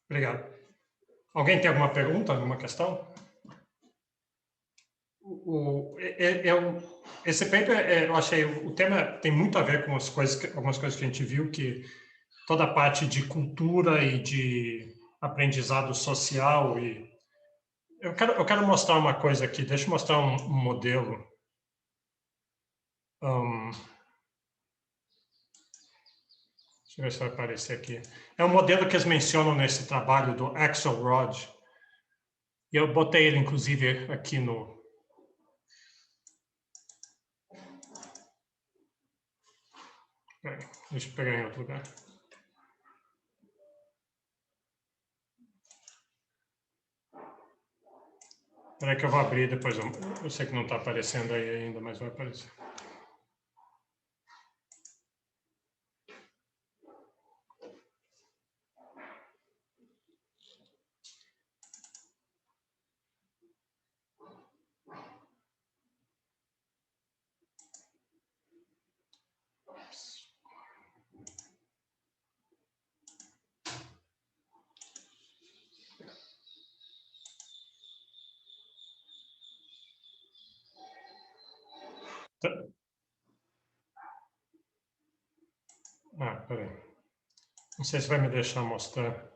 Obrigado. Alguém tem alguma pergunta, alguma questão? Esse paper, eu achei, o tema tem muito a ver com algumas coisas que a gente viu, que toda a parte de cultura e de aprendizado social. E eu quero mostrar uma coisa aqui, deixa eu mostrar um modelo. Deixa eu ver se vai aparecer aqui. É um modelo que eles mencionam nesse trabalho do Axelrod. E eu botei ele, inclusive, aqui no... Deixa eu pegar em outro lugar. Espera aí que eu vou abrir depois. Eu sei que não está aparecendo aí ainda, mas vai aparecer. Peraí. Não sei se vai me deixar mostrar.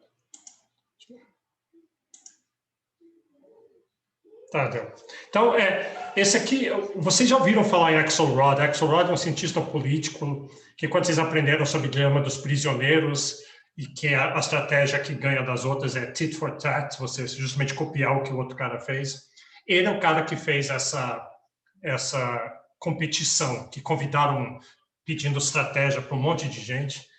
Tá, deu. Então, esse aqui, vocês já ouviram falar em Axelrod? Axelrod é um cientista político que, quando vocês aprenderam sobre o dilema dos prisioneiros, e que a estratégia que ganha das outras é tit for tat, você justamente copiar o que o outro cara fez. Ele é o cara que fez essa competição, que convidaram pedindo estratégia para um monte de gente.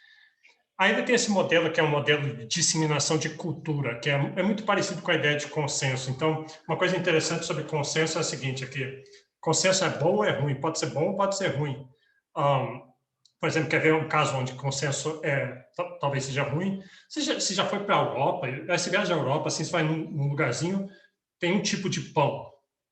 Ainda tem esse modelo que é um modelo de disseminação de cultura, que é muito parecido com a ideia de consenso. Então, uma coisa interessante sobre consenso é a seguinte aqui: consenso é bom ou é ruim? Pode ser bom ou pode ser ruim. Por exemplo, quer ver um caso onde consenso talvez seja ruim? Você já foi para a Europa, aí você viaja à Europa, assim, você vai num lugarzinho, tem um tipo de pão.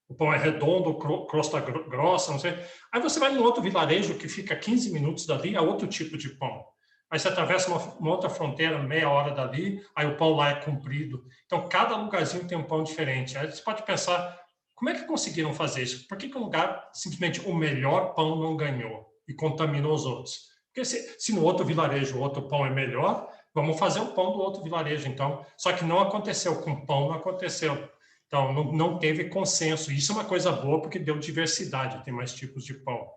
O pão é redondo, crosta grossa, não sei. Aí você vai num outro vilarejo que fica 15 minutos dali, é outro tipo de pão. Aí você atravessa uma outra fronteira, meia hora dali, aí o pão lá é comprido. Então, cada lugarzinho tem um pão diferente. Aí você pode pensar, como é que conseguiram fazer isso? Por que um lugar, simplesmente, o melhor pão não ganhou e contaminou os outros? Porque se no outro vilarejo o outro pão é melhor, vamos fazer o pão do outro vilarejo, então. Só que não aconteceu com pão, não aconteceu. Então, não teve consenso. Isso é uma coisa boa, porque deu diversidade, tem mais tipos de pão.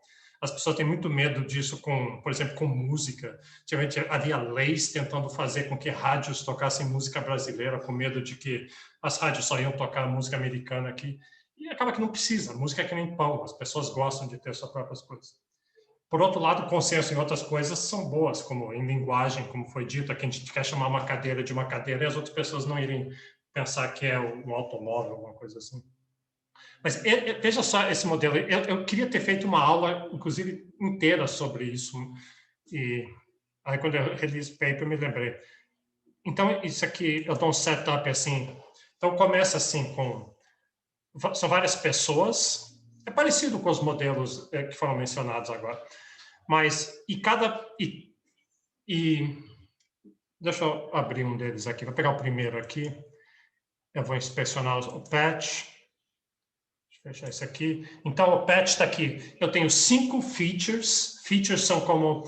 As pessoas têm muito medo disso, por exemplo, com música. Antigamente havia leis tentando fazer com que rádios tocassem música brasileira, com medo de que as rádios só iam tocar música americana aqui. E acaba que não precisa. Música é que nem pão. As pessoas gostam de ter suas próprias coisas. Por outro lado, o consenso em outras coisas são boas, como em linguagem, como foi dito, aqui a gente quer chamar uma cadeira de uma cadeira e as outras pessoas não irem pensar que é um automóvel, alguma coisa assim. Mas veja só esse modelo. Eu queria ter feito uma aula, inclusive, inteira sobre isso. E aí, quando eu reli esse paper, eu me lembrei. Então, isso aqui, eu dou um setup assim. Então, começa assim são várias pessoas. É parecido com os modelos que foram mencionados agora. Mas, deixa eu abrir um deles aqui. Vou pegar o primeiro aqui. Eu vou inspecionar o patch. Fechar isso aqui. Então, o patch está aqui. Eu tenho 5 features. Features são como...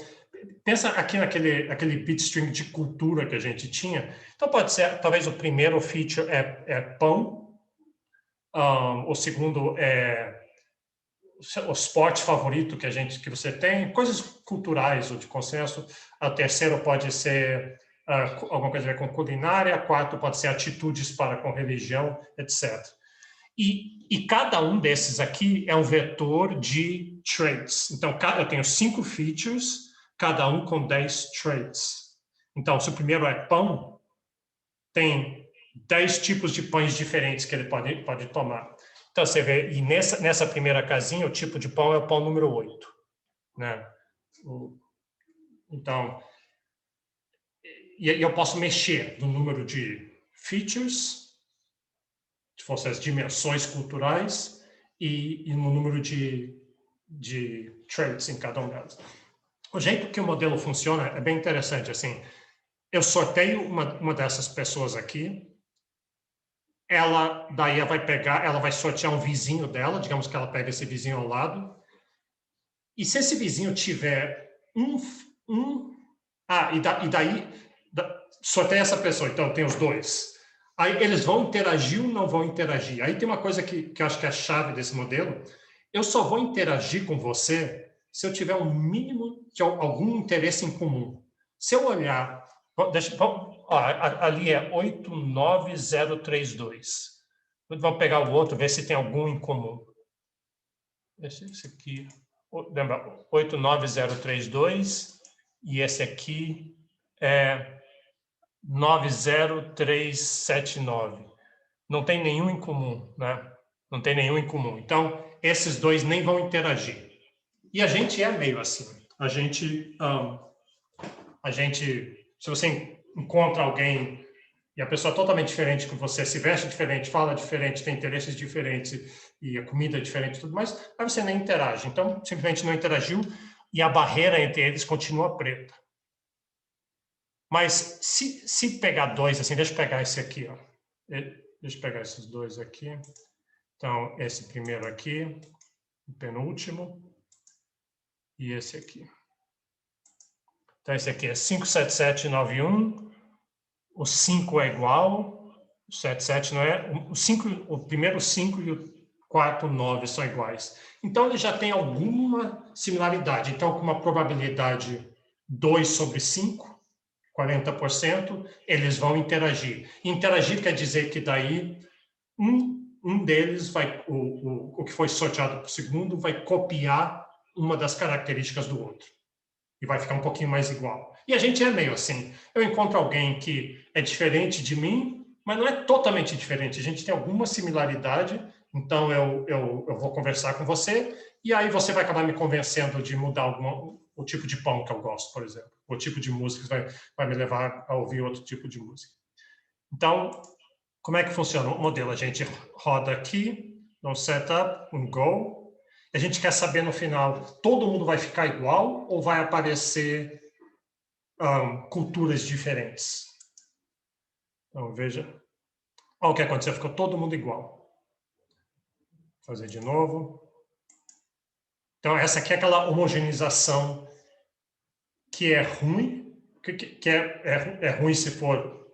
Pensa aqui aquele bitstring de cultura que a gente tinha. Então, pode ser, talvez, o primeiro feature é pão. O segundo é o esporte favorito que você tem. Coisas culturais ou de consenso. O terceiro pode ser alguma coisa a ver com culinária. O quarto pode ser atitudes com religião, etc. E cada um desses aqui é um vetor de traits. Então, eu tenho 5 features, cada um com 10 traits. Então, se o primeiro é pão, tem 10 tipos de pães diferentes que ele pode tomar. Então, você vê, e nessa primeira casinha, o tipo de pão é o pão número 8. Né? Então, e eu posso mexer no número de features, se fossem as dimensões culturais, e no número de traits em cada um delas. O jeito que o modelo funciona é bem interessante. Assim, eu sorteio uma dessas pessoas aqui, ela vai sortear um vizinho dela, digamos que ela pega esse vizinho ao lado, e se esse vizinho tiver sorteia essa pessoa, então tem os dois. Aí eles vão interagir ou não vão interagir? Aí tem uma coisa que eu acho que é a chave desse modelo. Eu só vou interagir com você se eu tiver um mínimo de algum interesse em comum. Se eu olhar... ali é 89032. Vamos pegar o outro, ver se tem algum em comum. Esse aqui... Lembra, 89032. E esse aqui é 90379. Não tem nenhum em comum, né? Não tem nenhum em comum. Então, esses dois nem vão interagir. E a gente é meio assim. A gente, se você encontra alguém e a pessoa é totalmente diferente que você, se veste diferente, fala diferente, tem interesses diferentes e a comida é diferente e tudo mais, aí você nem interage. Então, simplesmente não interagiu e a barreira entre eles continua preta. Mas se pegar dois, assim, deixa eu pegar esse aqui, ó. Deixa eu pegar esses dois aqui. Então, esse primeiro aqui, o penúltimo, e esse aqui. Então, esse aqui é 57791, o 5 é igual, o 77 não é, o primeiro 5 e o quarto 9 são iguais. Então, ele já tem alguma similaridade. Então, com uma probabilidade 2/5, 40%, eles vão interagir. Interagir quer dizer que daí um deles o que foi sorteado para o segundo vai copiar uma das características do outro. E vai ficar um pouquinho mais igual. E a gente é meio assim. Eu encontro alguém que é diferente de mim, mas não é totalmente diferente. A gente tem alguma similaridade, então eu vou conversar com você, e aí você vai acabar me convencendo de mudar o tipo de pão que eu gosto, por exemplo. O tipo de música vai me levar a ouvir outro tipo de música. Então, como é que funciona o modelo? A gente roda aqui, um setup, um go. A gente quer saber no final, todo mundo vai ficar igual ou vai aparecer culturas diferentes? Então, veja. Olha o que aconteceu, ficou todo mundo igual. Vou fazer de novo. Então, essa aqui é aquela homogeneização que é ruim, que é ruim se for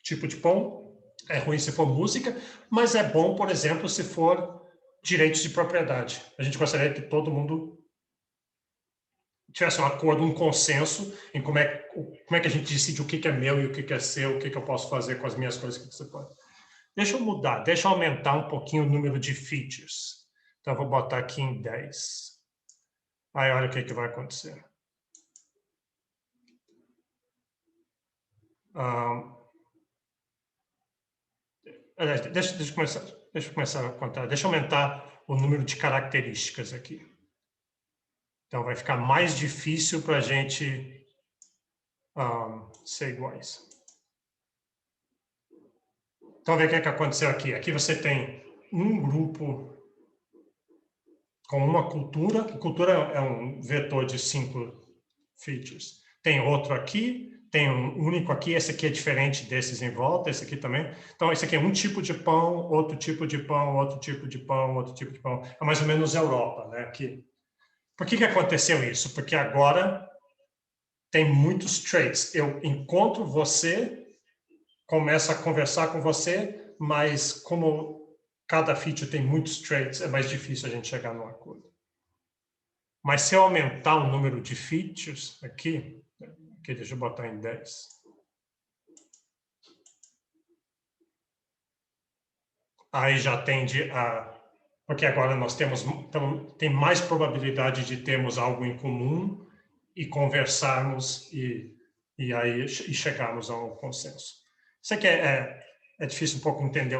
tipo de pão, é ruim se for música, mas é bom, por exemplo, se for direitos de propriedade. A gente gostaria que todo mundo tivesse um acordo, um consenso em como é que a gente decide o que é meu e o que é seu, o que eu posso fazer com as minhas coisas, o que você pode. Deixa eu mudar, deixa eu aumentar um pouquinho o número de features. Então, eu vou botar aqui em 10. Aí, olha o que vai acontecer. Deixa eu começar a contar. Deixa eu aumentar o número de características aqui. Então, vai ficar mais difícil para a gente ser iguais. Então, ver o que aconteceu aqui. Aqui você tem um grupo com uma cultura. A cultura é um vetor de 5 features. Tem outro aqui, tem um único aqui. Esse aqui é diferente desses em volta, esse aqui também. Então, esse aqui é um tipo de pão, outro tipo de pão, outro tipo de pão, outro tipo de pão. É mais ou menos Europa, né? Aqui. Por que aconteceu isso? Porque agora tem muitos traits. Eu encontro você, começo a conversar com você, mas como cada feature tem muitos traits, é mais difícil a gente chegar num acordo. Mas se eu aumentar o número de features aqui, deixa eu botar em 10. Aí já tende a... Porque agora nós tem mais probabilidade de termos algo em comum e conversarmos e chegarmos a um consenso. Isso aqui é difícil um pouco entender,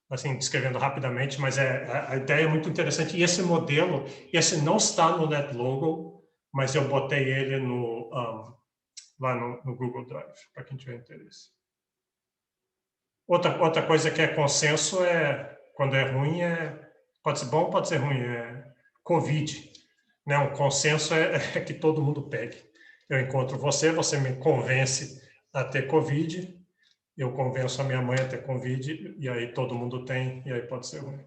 assim, descrevendo rapidamente, mas a ideia é muito interessante. E esse modelo, esse não está no NetLogo, mas eu botei ele lá no Google Drive, para quem tiver interesse. Outra coisa que é consenso quando é ruim, pode ser bom, pode ser ruim, Covid. Né? Um consenso é que todo mundo pegue. Eu encontro você me convence a ter Covid, eu convenço a minha mãe a ter Covid, e aí todo mundo tem, e aí pode ser ruim.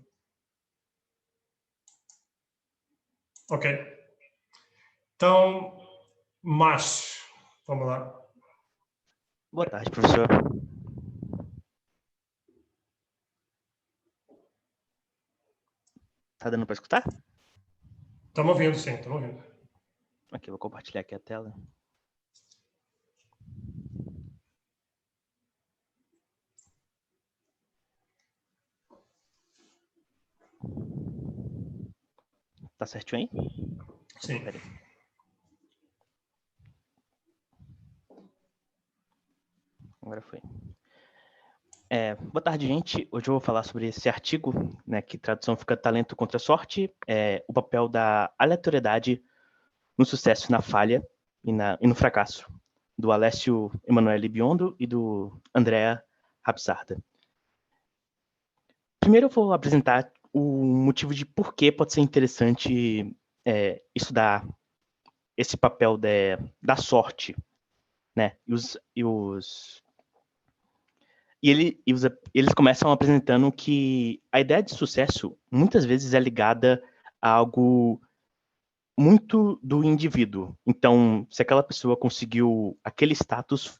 Ok. Então, Márcio, vamos lá. Boa tarde, professor. Tá dando para escutar? Estamos ouvindo, sim, estamos ouvindo. Aqui, vou compartilhar aqui a tela. Tá certinho aí? Sim. Peraí. Agora foi. Boa tarde, gente. Hoje eu vou falar sobre esse artigo, né, que tradução fica Talento contra a Sorte, o papel da aleatoriedade no sucesso, na falha e no fracasso, do Alessio Emanuele Biondo e do Andrea Rapsarda. Primeiro eu vou apresentar o motivo de por que pode ser interessante estudar esse papel da sorte, né? Eles começam apresentando que a ideia de sucesso muitas vezes é ligada a algo muito do indivíduo. Então, se aquela pessoa conseguiu aquele status,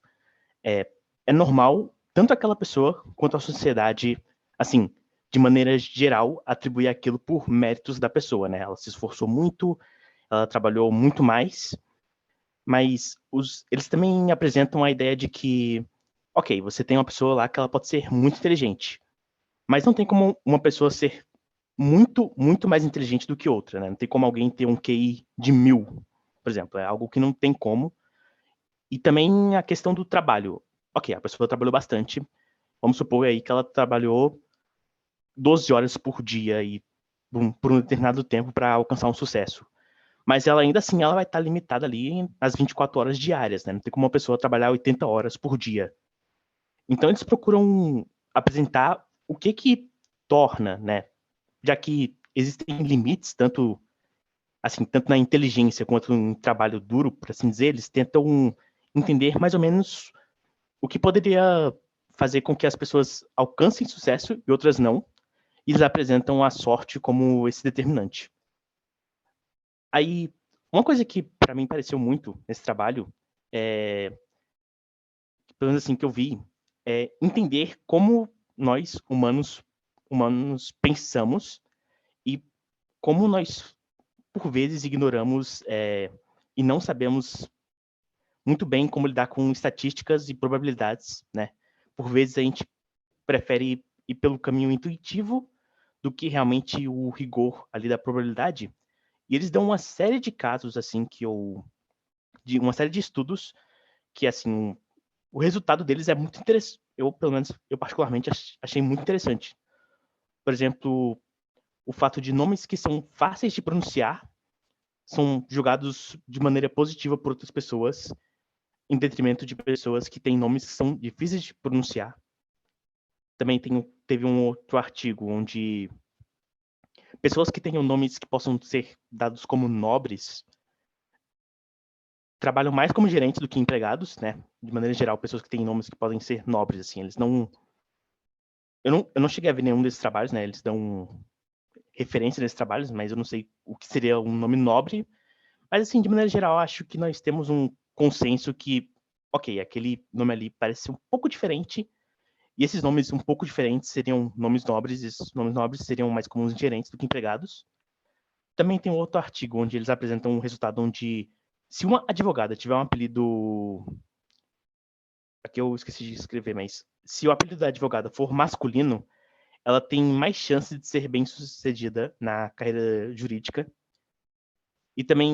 é normal tanto aquela pessoa quanto a sociedade, assim, de maneira geral, atribuir aquilo por méritos da pessoa, né? Ela se esforçou muito, ela trabalhou muito mais, mas eles também apresentam a ideia de que, ok, você tem uma pessoa lá que ela pode ser muito inteligente, mas não tem como uma pessoa ser muito, muito mais inteligente do que outra, né? Não tem como alguém ter um QI de 1000, por exemplo, é algo que não tem como. E também a questão do trabalho. Ok, a pessoa trabalhou bastante, vamos supor aí que ela trabalhou 12 horas por dia e por um determinado tempo para alcançar um sucesso. Mas ela ainda assim ela vai estar limitada ali nas 24 horas diárias, né? Não tem como uma pessoa trabalhar 80 horas por dia. Então eles procuram apresentar o que torna, né? Já que existem limites, tanto na inteligência quanto em trabalho duro, por assim dizer, eles tentam entender mais ou menos o que poderia fazer com que as pessoas alcancem sucesso e outras não, e eles apresentam a sorte como esse determinante. Aí, uma coisa que para mim pareceu muito nesse trabalho, pelo menos assim que eu vi, é entender como nós, humanos pensamos e como nós, por vezes, ignoramos e não sabemos muito bem como lidar com estatísticas e probabilidades, né? Por vezes a gente prefere ir pelo caminho intuitivo do que realmente o rigor ali da probabilidade. E eles dão uma série de casos, assim, de uma série de estudos que, assim, o resultado deles é muito interessante. Pelo menos, eu particularmente achei muito interessante. Por exemplo, o fato de nomes que são fáceis de pronunciar são julgados de maneira positiva por outras pessoas, em detrimento de pessoas que têm nomes que são difíceis de pronunciar. Também teve um outro artigo onde pessoas que tenham nomes que possam ser dados como nobres trabalham mais como gerentes do que empregados, né? De maneira geral, pessoas que têm nomes que podem ser nobres, assim, eles não... Eu não cheguei a ver nenhum desses trabalhos, né? Eles dão referência nesses trabalhos, mas eu não sei o que seria um nome nobre. Mas, assim, de maneira geral, acho que nós temos um consenso que, ok, aquele nome ali parece um pouco diferente, e esses nomes um pouco diferentes seriam nomes nobres, e esses nomes nobres seriam mais comuns em gerentes do que empregados. Também tem um outro artigo onde eles apresentam um resultado onde, se uma advogada tiver um apelido... Aqui eu esqueci de escrever, mas se o apelido da advogada for masculino, ela tem mais chance de ser bem-sucedida na carreira jurídica. E também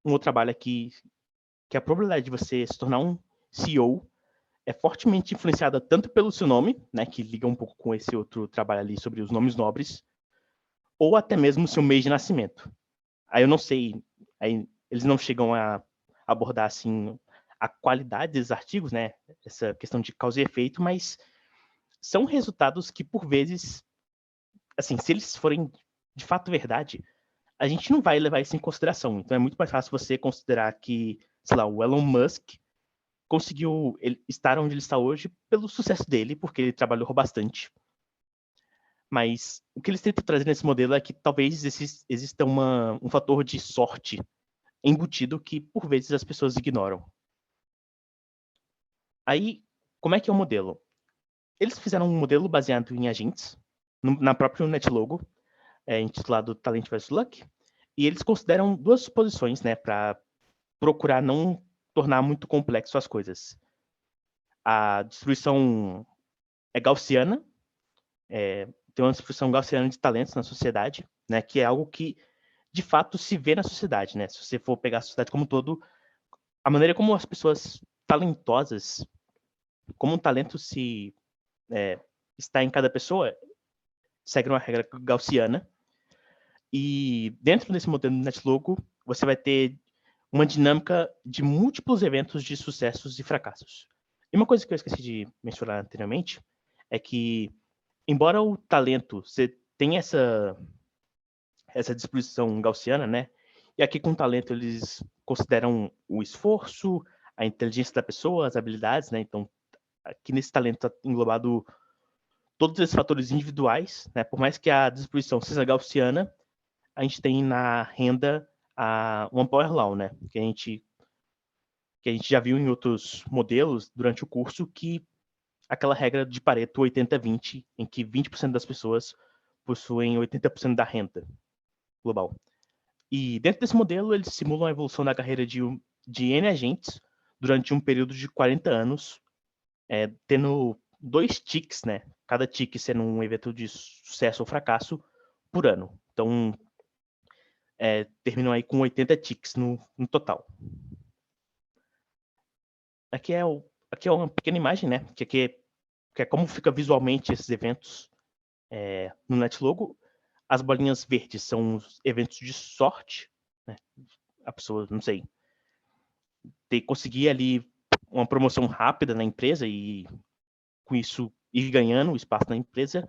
um outro trabalho aqui, que a probabilidade de você se tornar um CEO é fortemente influenciada tanto pelo seu nome, né, que liga um pouco com esse outro trabalho ali sobre os nomes nobres, ou até mesmo o seu mês de nascimento. Aí eu não sei, aí eles não chegam a abordar assim a qualidade desses artigos, né, essa questão de causa e efeito, mas são resultados que por vezes, assim, se eles forem de fato verdade, a gente não vai levar isso em consideração. Então é muito mais fácil você considerar que, sei lá, o Elon Musk conseguiu estar onde ele está hoje pelo sucesso dele, porque ele trabalhou bastante. Mas o que eles tentam trazer nesse modelo é que talvez exista um fator de sorte embutido que, por vezes, as pessoas ignoram. Aí, como é que é o modelo? Eles fizeram um modelo baseado em agentes, na própria NetLogo, intitulado Talent vs Luck, e eles consideram duas suposições, né, para procurar não tornar muito complexo as coisas. A distribuição é gaussiana, tem uma distribuição gaussiana de talentos na sociedade, né, que é algo que, de fato, se vê na sociedade, né? Se você for pegar a sociedade como um todo, a maneira como as pessoas talentosas, como o talento está em cada pessoa, segue uma regra gaussiana. E dentro desse modelo do NetLogo, você vai ter uma dinâmica de múltiplos eventos de sucessos e fracassos. E uma coisa que eu esqueci de mencionar anteriormente é que, embora o talento você tenha essa distribuição gaussiana, né? E aqui com talento eles consideram o esforço, a inteligência da pessoa, as habilidades, né? Então, aqui nesse talento está englobado todos esses fatores individuais, né? Por mais que a distribuição seja gaussiana, a gente tem na renda a One Power Law, né? Que a gente já viu em outros modelos durante o curso, que aquela regra de Pareto 80-20, em que 20% das pessoas possuem 80% da renda global. E dentro desse modelo, eles simulam a evolução da carreira de N agentes durante um período de 40 anos, tendo 2 ticks, né? Cada tick sendo um evento de sucesso ou fracasso por ano. Então, terminam aí com 80 ticks no total. Aqui é uma pequena imagem, né? Que é como fica visualmente esses eventos no NetLogo. As bolinhas verdes são os eventos de sorte, né? A pessoa, não sei, conseguir ali uma promoção rápida na empresa e, com isso, ir ganhando o espaço na empresa.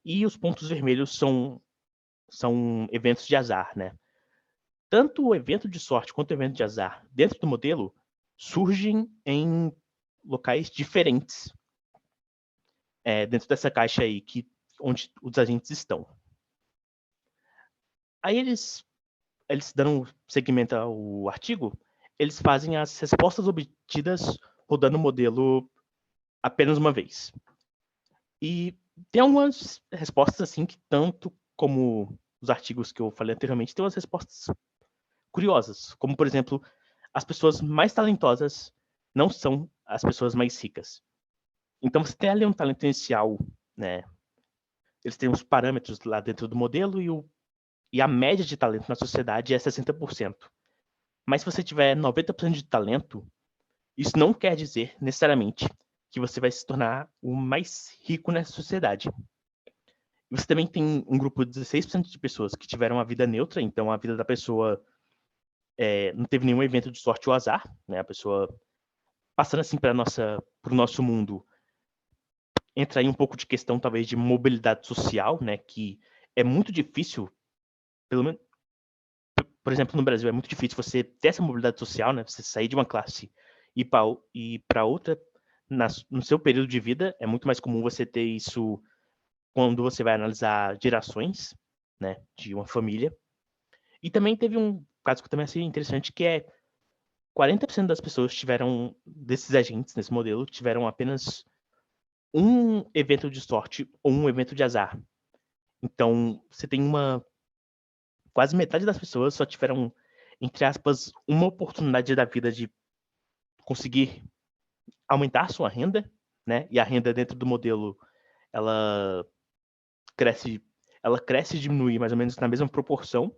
E os pontos vermelhos são eventos de azar, né? Tanto o evento de sorte quanto o evento de azar, dentro do modelo, surgem em locais diferentes, dentro dessa caixa aí, onde os agentes estão. Aí eles dando segmento ao artigo, eles fazem as respostas obtidas rodando o modelo apenas uma vez. E tem algumas respostas assim que, tanto como os artigos que eu falei anteriormente, tem umas respostas curiosas, como, por exemplo, as pessoas mais talentosas não são as pessoas mais ricas. Então, você tem ali um talento inicial, né? Eles têm os parâmetros lá dentro do modelo e a média de talento na sociedade é 60%. Mas se você tiver 90% de talento, isso não quer dizer, necessariamente, que você vai se tornar o mais rico nessa sociedade. E você também tem um grupo de 16% de pessoas que tiveram uma vida neutra, então a vida da pessoa não teve nenhum evento de sorte ou azar, né? A pessoa, passando assim para o nosso mundo, entra aí um pouco de questão, talvez, de mobilidade social, né? Que é muito difícil, pelo menos, por exemplo, no Brasil, é muito difícil você ter essa mobilidade social, né? Você sair de uma classe e para outra, no seu período de vida, é muito mais comum você ter isso quando você vai analisar gerações, né, de uma família. E também teve um caso que também achei interessante, que é 40% das pessoas desses agentes nesse modelo, tiveram apenas um evento de sorte ou um evento de azar. Então, você tem quase metade das pessoas só tiveram, entre aspas, uma oportunidade da vida de conseguir aumentar a sua renda, né? E a renda dentro do modelo, ela cresce e diminui mais ou menos na mesma proporção.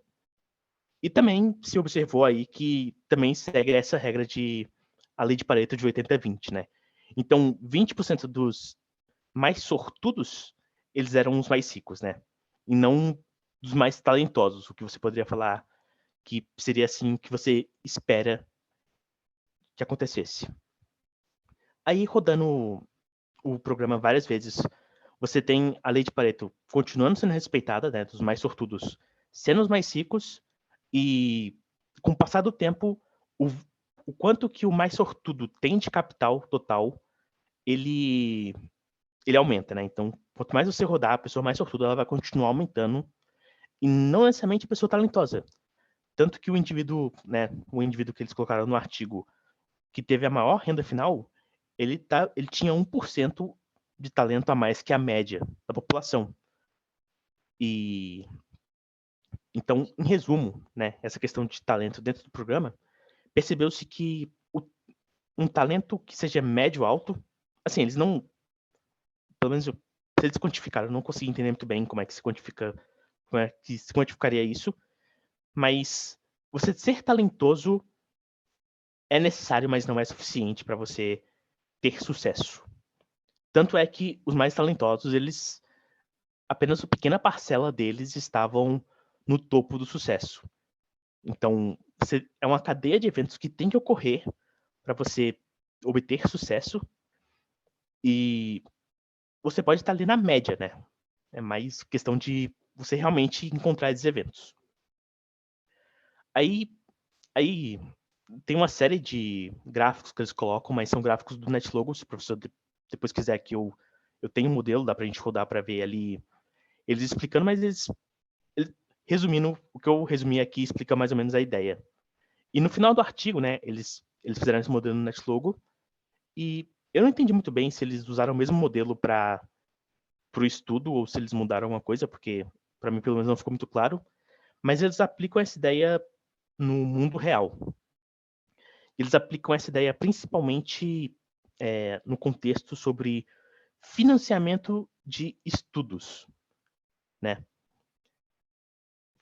E também se observou aí que também segue essa regra a lei de Pareto de 80-20, né? Então, 20% dos mais sortudos, eles eram os mais ricos, né? E não dos mais talentosos, o que você poderia falar que seria assim que você espera que acontecesse. Aí, rodando o programa várias vezes, você tem a lei de Pareto continuando sendo respeitada, né, dos mais sortudos sendo os mais ricos, e com o passar do tempo, o quanto que o mais sortudo tem de capital total, ele aumenta, né? Então, quanto mais você rodar, a pessoa mais sortuda, ela vai continuar aumentando, e não necessariamente a pessoa talentosa. Tanto que o indivíduo que eles colocaram no artigo, que teve a maior renda final, ele tinha 1% de talento a mais que a média da população. E então, em resumo, né, essa questão de talento dentro do programa, percebeu-se que um talento que seja médio alto, assim, eles não, pelo menos eles quantificaram, eu não consegui entender muito bem como é que se quantificaria isso, mas você ser talentoso é necessário, mas não é suficiente para você ter sucesso. Tanto é que os mais talentosos, apenas uma pequena parcela deles estavam no topo do sucesso. Então, é uma cadeia de eventos que tem que ocorrer para você obter sucesso, e você pode estar ali na média, né? É mais questão de você realmente encontrar esses eventos. Aí tem uma série de gráficos que eles colocam, mas são gráficos do NetLogo. Se o professor depois quiser que eu tenho um modelo, dá pra gente rodar para ver ali eles explicando, mas eles resumindo, o que eu resumi aqui explica mais ou menos a ideia. E no final do artigo, né, eles fizeram esse modelo no NetLogo, e eu não entendi muito bem se eles usaram o mesmo modelo para o estudo ou se eles mudaram alguma coisa, porque para mim pelo menos não ficou muito claro, mas eles aplicam essa ideia no mundo real. Eles aplicam essa ideia principalmente no contexto sobre financiamento de estudos, né?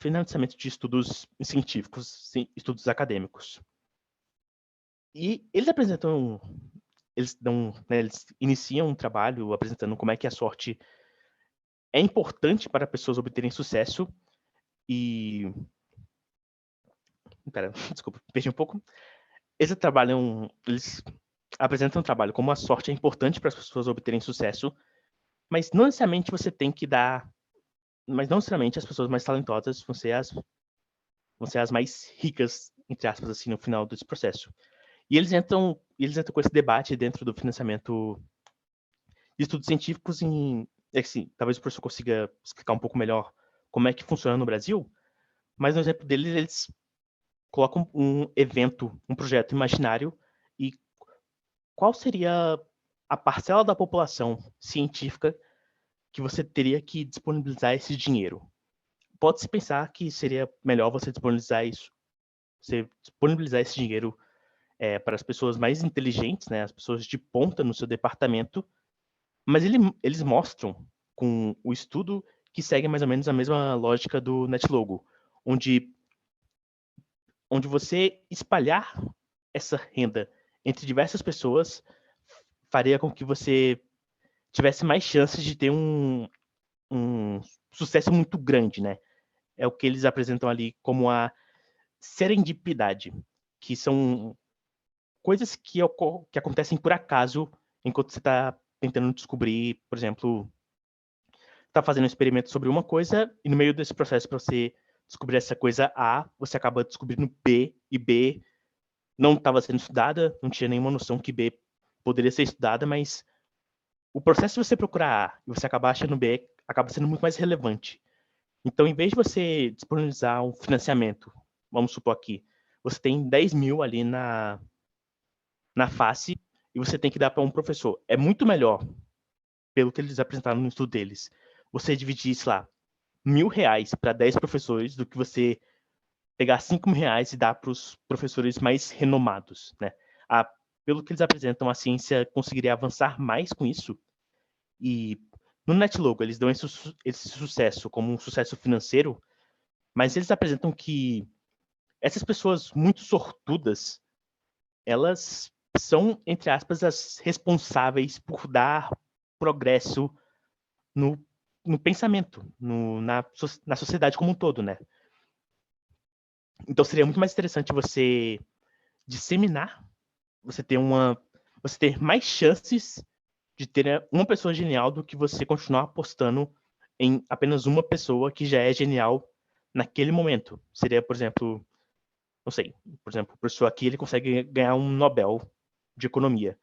Financiamento de estudos científicos, estudos acadêmicos. E eles apresentam, eles iniciam um trabalho apresentando como é que a sorte é importante para pessoas obterem sucesso e... Pera, desculpa, perdi um pouco. Eles apresentam um trabalho como a sorte é importante para as pessoas obterem sucesso, mas não necessariamente você tem que dar... Mas não necessariamente as pessoas mais talentosas vão ser as mais ricas, entre aspas, assim, no final desse processo. E eles entram com esse debate dentro do financiamento de estudos científicos assim, talvez o professor consiga explicar um pouco melhor como é que funciona no Brasil, mas no exemplo deles, eles colocam um evento, um projeto imaginário, e qual seria a parcela da população científica que você teria que disponibilizar esse dinheiro? Pode-se pensar que seria melhor você disponibilizar esse dinheiro para as pessoas mais inteligentes, né, as pessoas de ponta no seu departamento, mas eles mostram com o estudo que segue mais ou menos a mesma lógica do NetLogo, onde você espalhar essa renda entre diversas pessoas faria com que você tivesse mais chances de ter um sucesso muito grande, né? É o que eles apresentam ali como a serendipidade, que são coisas que acontecem por acaso enquanto você está tentando descobrir, por exemplo, está fazendo um experimento sobre uma coisa e no meio desse processo para você descobrir essa coisa A, você acaba descobrindo B, e B não estava sendo estudada, não tinha nenhuma noção que B poderia ser estudada, mas o processo de você procurar A e você acabar achando B acaba sendo muito mais relevante. Então, em vez de você disponibilizar um financiamento, vamos supor aqui, você tem 10 mil ali na face e você tem que dar para um professor. É muito melhor, pelo que eles apresentaram no estudo deles, você dividir, sei lá, R$ 1.000 para 10 professores do que você pegar R$ 5.000 e dar para os professores mais renomados, né? Pelo que eles apresentam, a ciência conseguiria avançar mais com isso. E no NetLogo, eles dão esse sucesso como um sucesso financeiro, mas eles apresentam que essas pessoas muito sortudas, elas são, entre aspas, as responsáveis por dar progresso no pensamento, na sociedade como um todo, né? Então seria muito mais interessante você disseminar, você ter mais chances de ter uma pessoa genial do que você continuar apostando em apenas uma pessoa que já é genial naquele momento. Seria, por exemplo, não sei, por exemplo, o professor aqui ele consegue ganhar um Nobel de economia.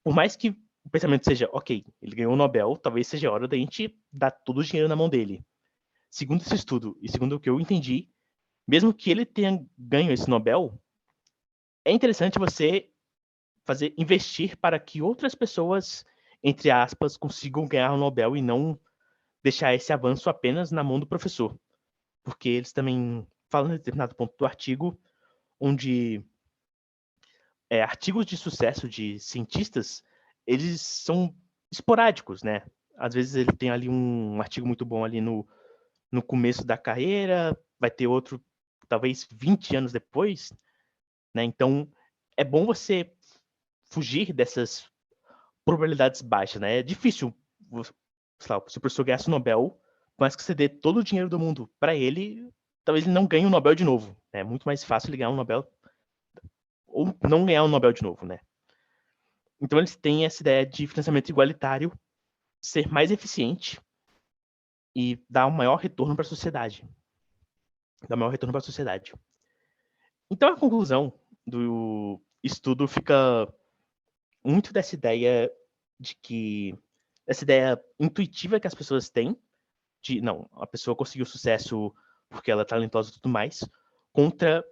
Por mais que o pensamento seja, ok, ele ganhou um Nobel, talvez seja a hora da gente dar todo o dinheiro na mão dele. Segundo esse estudo, e segundo o que eu entendi, mesmo que ele tenha ganho esse Nobel, é interessante você investir para que outras pessoas, entre aspas, consigam ganhar o Nobel e não deixar esse avanço apenas na mão do professor. Porque eles também falam em determinado ponto do artigo, onde artigos de sucesso de cientistas, eles são esporádicos, né? Às vezes ele tem ali um artigo muito bom ali no começo da carreira, vai ter outro talvez 20 anos depois, né? Então, é bom você fugir dessas probabilidades baixas, né? É difícil, sei lá, se o professor ganhasse o Nobel, por mais que você dê todo o dinheiro do mundo para ele, talvez ele não ganhe o Nobel de novo. É muito mais fácil ele ganhar um Nobel ou não ganhar o Nobel de novo, né? Então eles têm essa ideia de financiamento igualitário ser mais eficiente e dar um maior retorno para a sociedade. Dar maior retorno para a sociedade. Então a conclusão do estudo fica muito dessa ideia essa ideia intuitiva que as pessoas têm de, não, a pessoa conseguiu sucesso porque ela é talentosa e tudo mais, contra,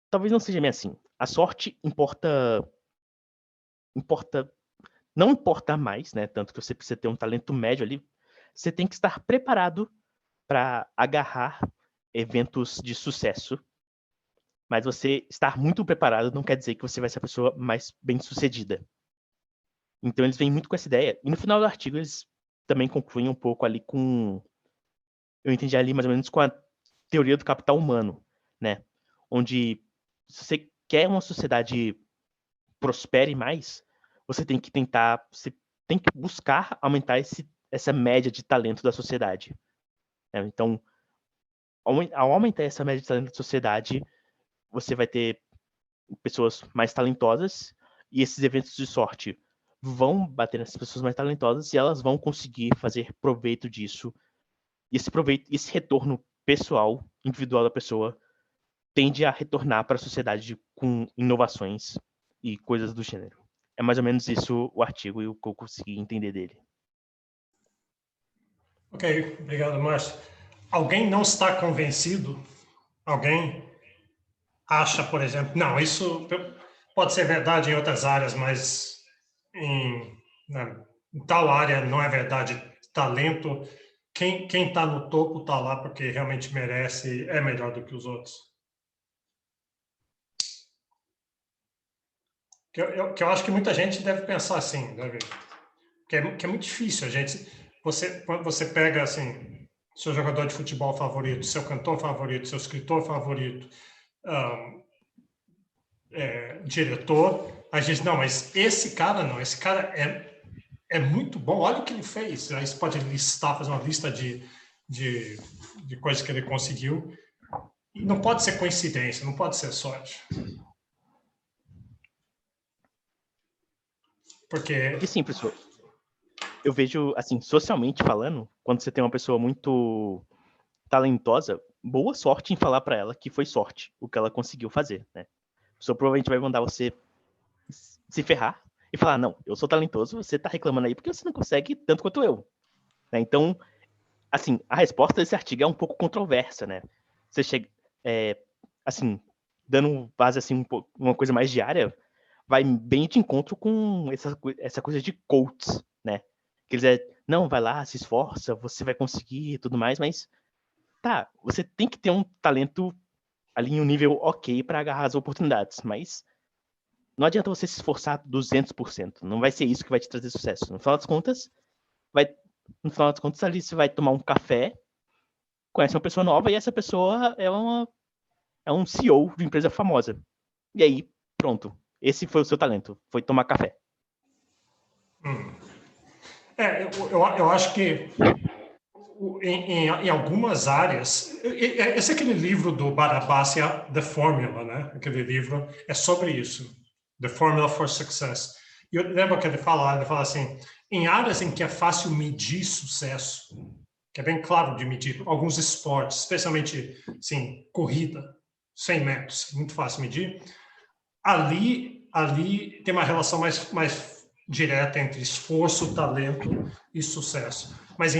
talvez não seja bem assim. A sorte não importa mais, né? Tanto que você precisa ter um talento médio ali. Você tem que estar preparado para agarrar eventos de sucesso. Mas você estar muito preparado não quer dizer que você vai ser a pessoa mais bem-sucedida. Então eles vêm muito com essa ideia. E no final do artigo eles também concluem um pouco ali com... Eu entendi ali mais ou menos com a teoria do capital humano, né? Onde se você quer uma sociedade prospere mais, você tem que buscar aumentar essa média de talento da sociedade. Né? Então, ao aumentar essa média de talento da sociedade, você vai ter pessoas mais talentosas e esses eventos de sorte vão bater nessas pessoas mais talentosas e elas vão conseguir fazer proveito disso. E esse retorno pessoal, individual da pessoa, tende a retornar para a sociedade com inovações e coisas do gênero. É mais ou menos isso o artigo e o que eu consegui entender dele. Ok, obrigado, Márcio. Alguém não está convencido? Alguém acha, por exemplo, não, isso pode ser verdade em outras áreas, mas em tal área não é verdade. Talento, quem está no topo está lá porque realmente merece, é melhor do que os outros. que eu acho que muita gente deve pensar assim, deve, que é muito difícil a gente, quando você pega assim, seu jogador de futebol favorito, seu cantor favorito, seu escritor favorito, diretor, a gente, não, mas esse cara não, esse cara é muito bom, olha o que ele fez. Aí você pode listar, fazer uma lista de coisas que ele conseguiu. E não pode ser coincidência, não pode ser sorte. Porque sim, professor, eu vejo, assim, socialmente falando, quando você tem uma pessoa muito talentosa, boa sorte em falar para ela que foi sorte o que ela conseguiu fazer, né? A pessoa provavelmente vai mandar você se ferrar e falar, não, eu sou talentoso, você tá reclamando aí porque você não consegue tanto quanto eu. Né? Então, assim, a resposta desse artigo é um pouco controversa, né? Você chega, assim, dando base, assim, uma coisa mais diária, vai bem de encontro com essa coisa de coaches, né? Que eles não, vai lá, se esforça, você vai conseguir e tudo mais, mas tá, você tem que ter um talento ali em um nível ok para agarrar as oportunidades, mas não adianta você se esforçar 200%, não vai ser isso que vai te trazer sucesso. No final das contas, ali você vai tomar um café, conhece uma pessoa nova e essa pessoa é um CEO de empresa famosa. E aí, pronto. Esse foi o seu talento, foi tomar café. eu acho que em algumas áreas, esse é aquele livro do Barabás, The Formula, né? Aquele livro é sobre isso, The Formula for Success. E eu lembro que ele fala assim, em áreas em que é fácil medir sucesso, que é bem claro de medir, alguns esportes, especialmente, assim, corrida, 100 metros, muito fácil medir, ali tem uma relação mais direta entre esforço, talento e sucesso. Mas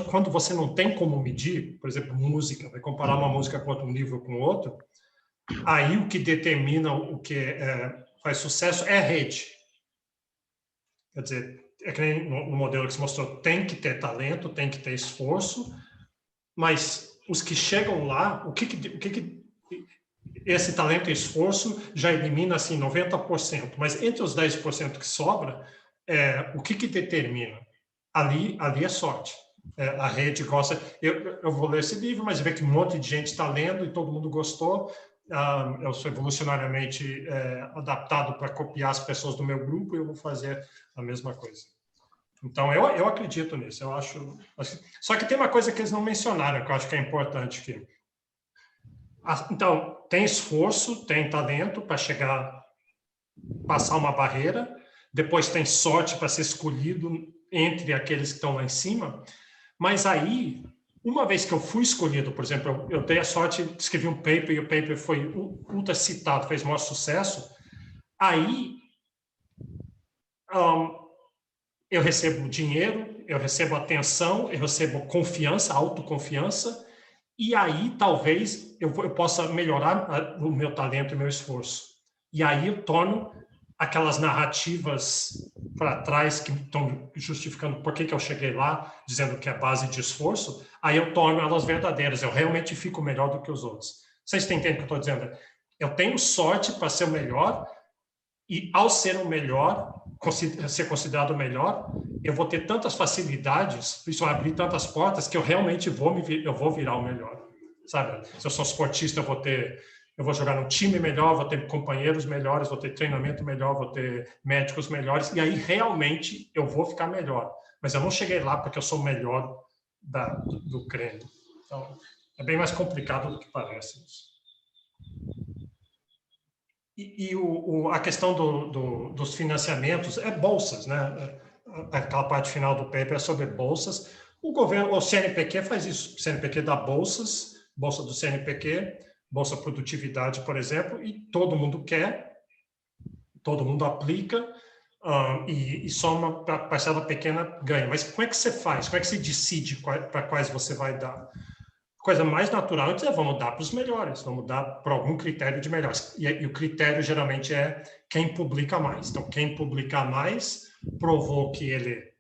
quando você não tem como medir, por exemplo, música, vai comparar uma música com outro, um livro com outro, aí o que determina o que faz sucesso é a rede. Quer dizer, é que nem no modelo que você mostrou, tem que ter talento, tem que ter esforço, mas os que chegam lá, o que esse talento e esforço já elimina assim 90%, mas entre os 10% que sobra, o que determina? Ali é sorte. A rede gosta. Eu vou ler esse livro, mas vê que um monte de gente está lendo e todo mundo gostou. Eu sou evolucionariamente adaptado para copiar as pessoas do meu grupo e eu vou fazer a mesma coisa. Então, eu acredito nisso. Eu acho. Só que tem uma coisa que eles não mencionaram, que eu acho que é importante aqui. Então, tem esforço, tem talento para passar uma barreira, depois tem sorte para ser escolhido entre aqueles que estão lá em cima, mas aí, uma vez que eu fui escolhido, por exemplo, eu dei a sorte, escrevi um paper e o paper foi ultra citado, fez maior sucesso, aí eu recebo dinheiro, eu recebo atenção, eu recebo confiança, autoconfiança, e aí talvez eu possa melhorar o meu talento e o meu esforço. E aí eu torno aquelas narrativas para trás que estão justificando por que eu cheguei lá, dizendo que é base de esforço, aí eu torno elas verdadeiras, eu realmente fico melhor do que os outros. Vocês entendem o que eu estou dizendo? Eu tenho sorte para ser o melhor, e ao ser o melhor, ser considerado o melhor, eu vou ter tantas facilidades, isso vai abrir tantas portas, que eu realmente vou virar o melhor. Sabe? Se eu sou esportista, eu vou jogar num time melhor, vou ter companheiros melhores, vou ter treinamento melhor, vou ter médicos melhores, e aí realmente eu vou ficar melhor. Mas eu não cheguei lá porque eu sou o melhor do creme. Então, é bem mais complicado do que parece isso. E a questão dos financiamentos é bolsas, né? Aquela parte final do paper é sobre bolsas. O CNPq faz isso. O CNPq dá bolsas, bolsa do CNPq, bolsa produtividade, por exemplo, e todo mundo quer, todo mundo aplica, e só uma parcela pequena ganha. Mas como é que você faz? Como é que você decide para quais você vai dar? Coisa mais natural é vamos dar para os melhores, vamos dar para algum critério de melhores. E o critério geralmente é quem publica mais. Então, quem publicar mais provou que ele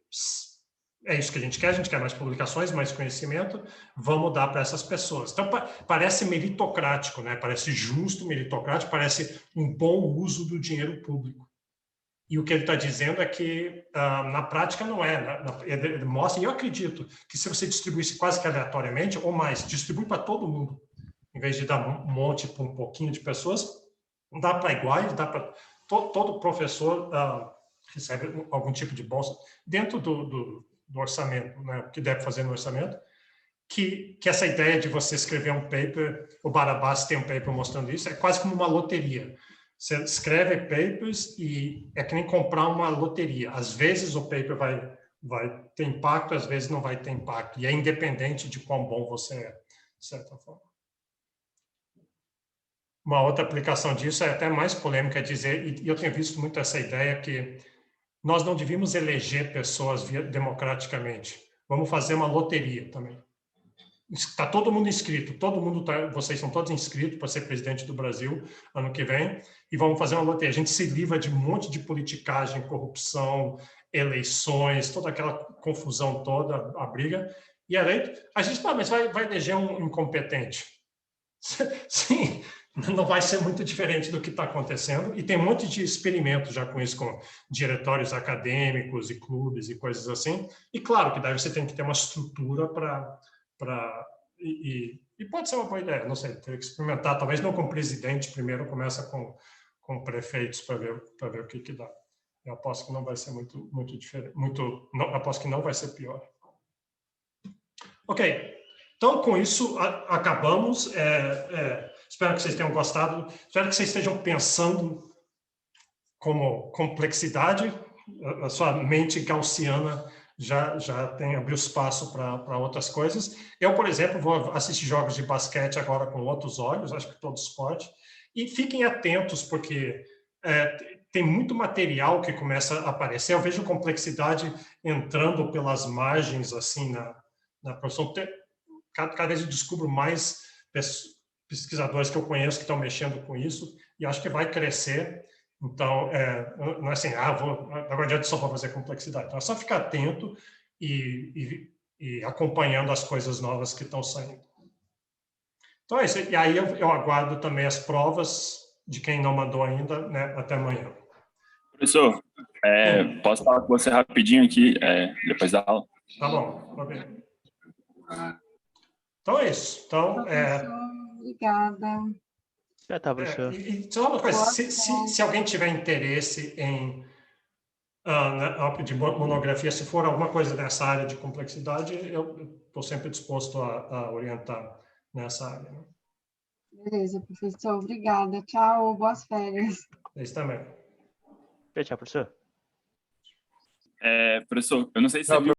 é isso que a gente quer mais publicações, mais conhecimento, vamos dar para essas pessoas. Então, parece meritocrático, né? Parece justo, meritocrático, parece um bom uso do dinheiro público. E o que ele está dizendo é que, na prática, não é. Ele mostra, e eu acredito, que se você distribuísse quase que aleatoriamente, ou mais, distribui para todo mundo, em vez de dar um monte para um pouquinho de pessoas, dá para iguais, dá para... Todo professor recebe algum tipo de bolsa dentro do orçamento, né, o que deve fazer no orçamento, que essa ideia de você escrever um paper, o Barabás tem um paper mostrando isso, é quase como uma loteria. Você escreve papers e é que nem comprar uma loteria. Às vezes o paper vai ter impacto, às vezes não vai ter impacto. E é independente de quão bom você é, de certa forma. Uma outra aplicação disso é até mais polêmica, é dizer, e eu tenho visto muito essa ideia que nós não devíamos eleger pessoas democraticamente. Vamos fazer uma loteria também. Está todo mundo inscrito, vocês são todos inscritos para ser presidente do Brasil ano que vem, e vamos fazer uma loteria. A gente se livra de um monte de politicagem, corrupção, eleições, toda aquela confusão toda, a briga, e aí a gente, mas vai eleger um incompetente. Sim, não vai ser muito diferente do que está acontecendo, e tem um monte de experimentos já com isso, com diretórios acadêmicos e clubes e coisas assim, e claro que daí você tem que ter uma estrutura e pode ser uma boa ideia, não sei, teria que experimentar, talvez não com o presidente primeiro, começa com prefeitos para ver o que dá. Eu aposto que não vai ser muito diferente, aposto que não vai ser pior. Ok, então com isso acabamos. Espero que vocês tenham gostado, espero que vocês estejam pensando como complexidade, a sua mente gaussiana já abriu espaço para outras coisas. Eu, por exemplo, vou assistir jogos de basquete agora com outros olhos, acho que todo esporte, e fiquem atentos, porque tem muito material que começa a aparecer. Eu vejo complexidade entrando pelas margens, assim, na profissão. Cada vez eu descubro mais pesquisadores que eu conheço que estão mexendo com isso, e acho que vai crescer. Então, não é assim, agora adianta só para fazer complexidade. Então, é só ficar atento e acompanhando as coisas novas que estão saindo. Então, é isso. E aí eu aguardo também as provas de quem não mandou ainda, né, até amanhã. Professor, posso falar com você rapidinho aqui, depois da aula? Tá bom, tá bem. Então, é isso. Então, obrigada. Já tá, professor. E só uma coisa, se alguém tiver interesse em de monografia, se for alguma coisa dessa área de complexidade, eu estou sempre disposto a orientar nessa área. Né? Beleza, professor. Obrigada. Tchau. Boas férias. Vocês também. Tchau, professor. Professor, eu não sei se você viu